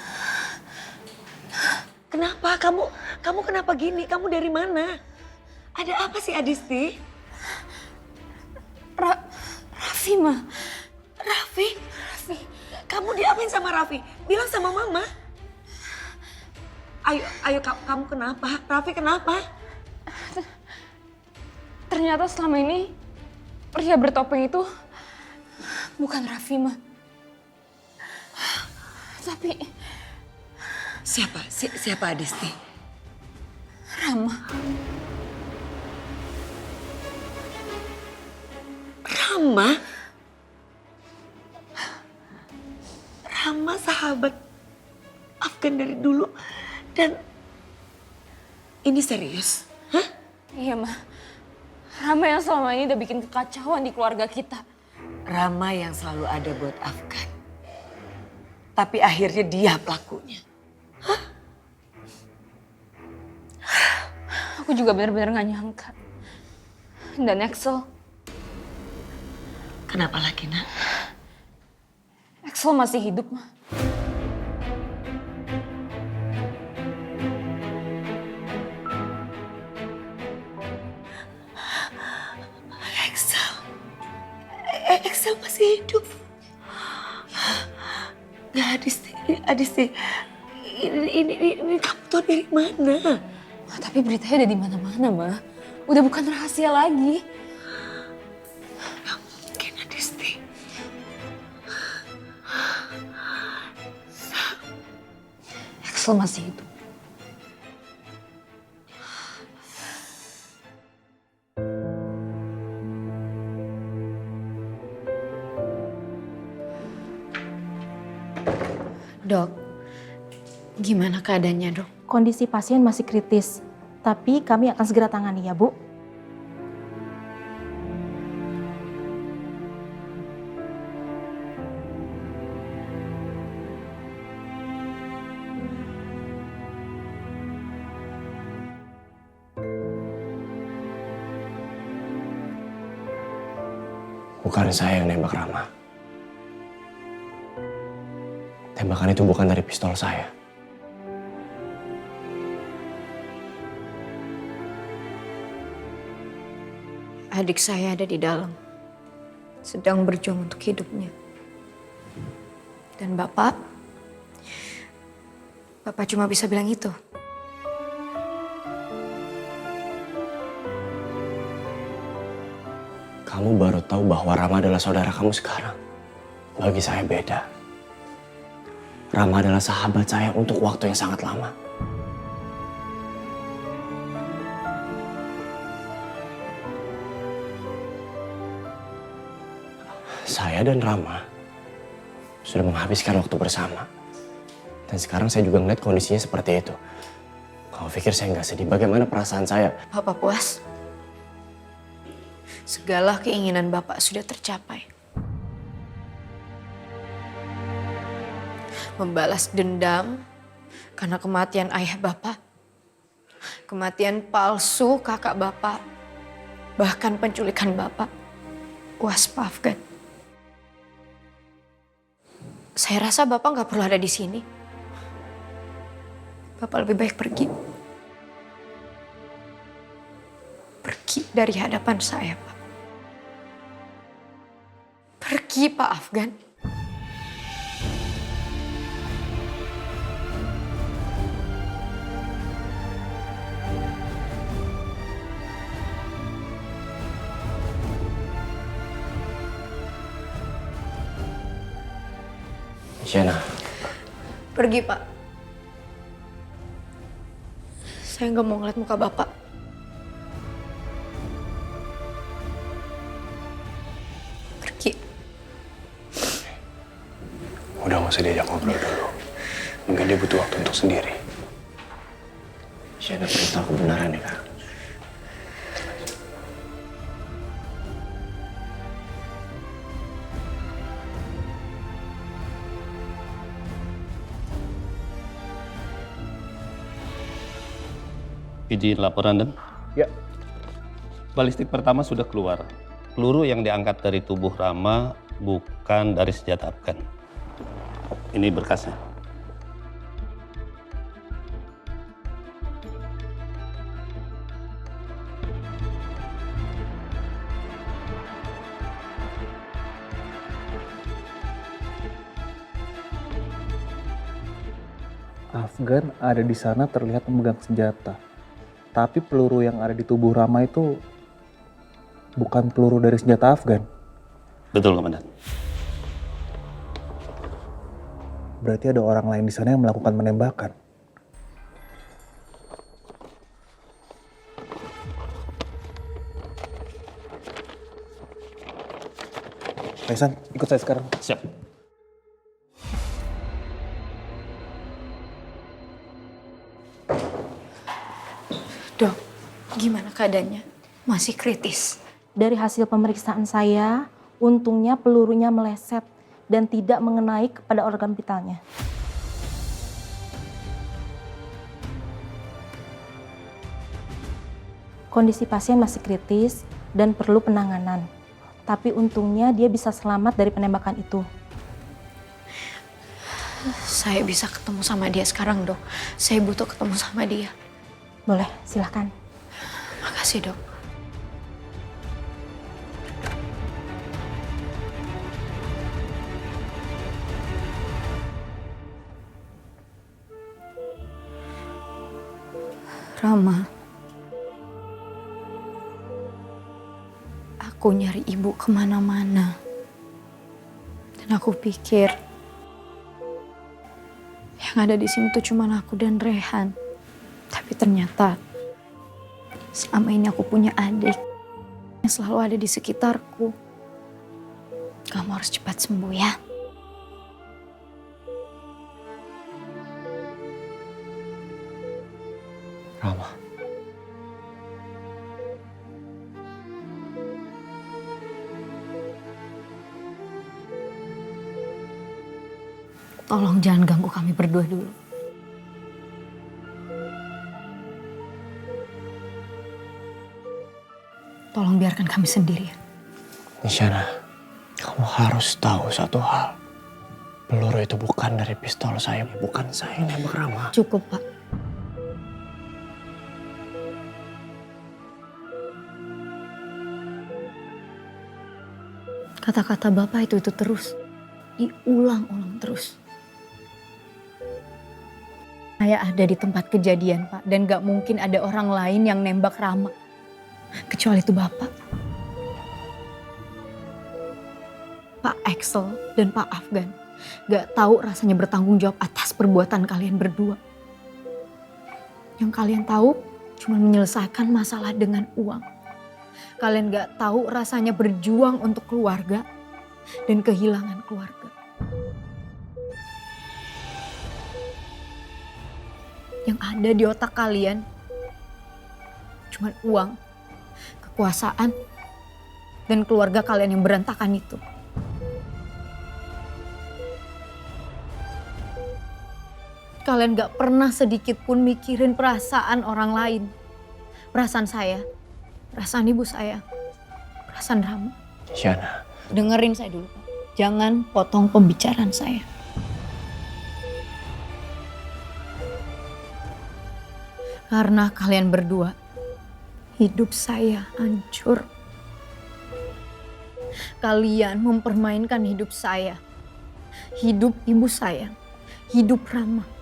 Speaker 7: Kenapa? Kamu kenapa gini? Kamu dari mana? Ada apa sih, Adisti?
Speaker 12: Raffi, Ma.
Speaker 7: Raffi? Kamu diapain sama Raffi? Bilang sama Mama. Ayo, kamu kenapa? Raffi kenapa?
Speaker 12: Ternyata selama ini pria bertopeng itu bukan Raffi, Ma. Tapi
Speaker 7: Siapa Adisti?
Speaker 12: Rama.
Speaker 7: Rama sahabat Afgan dari dulu. Dan ini serius? Hah?
Speaker 12: Iya, Ma. Rama yang selama ini udah bikin kekacauan di keluarga kita.
Speaker 7: Rama yang selalu ada buat Afgan. Tapi akhirnya dia pelakunya.
Speaker 12: Aku juga benar-benar gak nyangka. Dan Axel.
Speaker 7: Kenapa lagi, Nak?
Speaker 12: Axel masih hidup, Ma.
Speaker 7: Axel masih hidup. Nggak, Adisti. Ini kamu tahu dari mana?
Speaker 12: Tapi beritanya udah di mana-mana, Ma. Udah bukan rahasia lagi.
Speaker 7: Nggak mungkin, Adisti.
Speaker 12: Axel masih hidup.
Speaker 2: Dok, gimana keadaannya, Dok?
Speaker 15: Kondisi pasien masih kritis, tapi kami akan segera tangani ya, Bu.
Speaker 1: Bukan saya yang nembak Rama. Tembakan itu bukan dari pistol saya.
Speaker 2: Adik saya ada di dalam, sedang berjuang untuk hidupnya. Dan Bapak cuma bisa bilang itu.
Speaker 1: Kamu baru tahu bahwa Rama adalah saudara kamu sekarang. Bagi saya beda. Rama adalah sahabat saya untuk waktu yang sangat lama. Saya dan Rama sudah menghabiskan waktu bersama. Dan sekarang saya juga ngeliat kondisinya seperti itu. Kamu pikir saya nggak sedih? Bagaimana perasaan saya?
Speaker 2: Bapak puas? Segala keinginan Bapak sudah tercapai. Membalas dendam karena kematian ayah Bapak. Kematian palsu kakak Bapak. Bahkan penculikan Bapak. Puas Pak Afgan. Saya rasa Bapak nggak perlu ada di sini. Bapak lebih baik pergi. Pergi dari hadapan saya, Pak. Pergi, Pak Afgan.
Speaker 1: Shena.
Speaker 2: Pergi, Pak. Saya nggak mau ngeliat muka Bapak. Pergi.
Speaker 3: Udah nggak usah diajak ngobrol dulu. Mungkin dia butuh waktu untuk sendiri.
Speaker 1: Shena beritahu kebenaran ya, Kak.
Speaker 6: Izin laporan, Dan?
Speaker 5: Ya.
Speaker 6: Balistik pertama sudah keluar. Peluru yang diangkat dari tubuh Rama bukan dari senjata Afgan. Ini berkasnya.
Speaker 5: Afgan ada di sana terlihat memegang senjata. Tapi peluru yang ada di tubuh Rama itu bukan peluru dari senjata Afgan.
Speaker 6: Betul, Komandan.
Speaker 5: Berarti ada orang lain di sana yang melakukan penembakan. Kaisan, ikut saya sekarang.
Speaker 6: Siap.
Speaker 2: Dok, gimana keadaannya? Masih kritis.
Speaker 15: Dari hasil pemeriksaan saya, untungnya pelurunya meleset dan tidak mengenai kepada organ vitalnya. Kondisi pasien masih kritis dan perlu penanganan. Tapi untungnya dia bisa selamat dari penembakan itu.
Speaker 2: Saya bisa ketemu sama dia sekarang, Dok. Saya butuh ketemu sama dia.
Speaker 15: Boleh, silahkan.
Speaker 2: Makasih, Dok. Rama, aku nyari ibu kemana-mana. Dan aku pikir yang ada di sini tuh cuma aku dan Rehan. Tapi ternyata selama ini aku punya adik yang selalu ada di sekitarku. Kamu harus cepat sembuh ya.
Speaker 1: Rama.
Speaker 2: Tolong jangan ganggu kami berdua dulu. Tolong biarkan kami sendiri.
Speaker 1: Nisyana, kamu harus tahu satu hal. Peluru itu bukan dari pistol saya, bukan saya yang nembak Rama.
Speaker 2: Cukup, Pak. Kata-kata Bapak itu terus. Diulang-ulang terus. Saya ada di tempat kejadian, Pak. Dan gak mungkin ada orang lain yang nembak Rama. Kecuali itu Bapak. Pak Axel dan Pak Afgan gak tahu rasanya bertanggung jawab atas perbuatan kalian berdua. Yang kalian tahu cuma menyelesaikan masalah dengan uang. Kalian gak tahu rasanya berjuang untuk keluarga dan kehilangan keluarga. Yang ada di otak kalian cuma uang, kekuasaan, dan keluarga kalian yang berantakan itu. Kalian gak pernah sedikit pun mikirin perasaan orang lain. Perasaan saya, perasaan ibu saya, perasaan Rama.
Speaker 1: Shana.
Speaker 2: Dengerin saya dulu, Pak. Jangan potong pembicaraan saya. Karena kalian berdua, hidup saya hancur. Kalian mempermainkan hidup saya, hidup ibu saya, hidup Rama.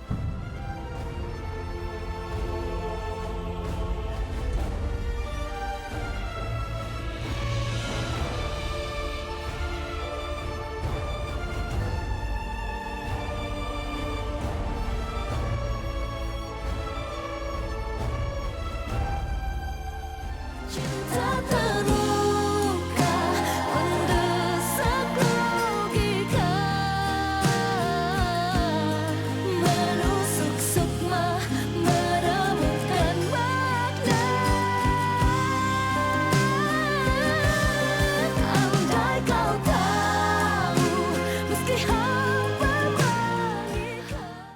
Speaker 8: Cinta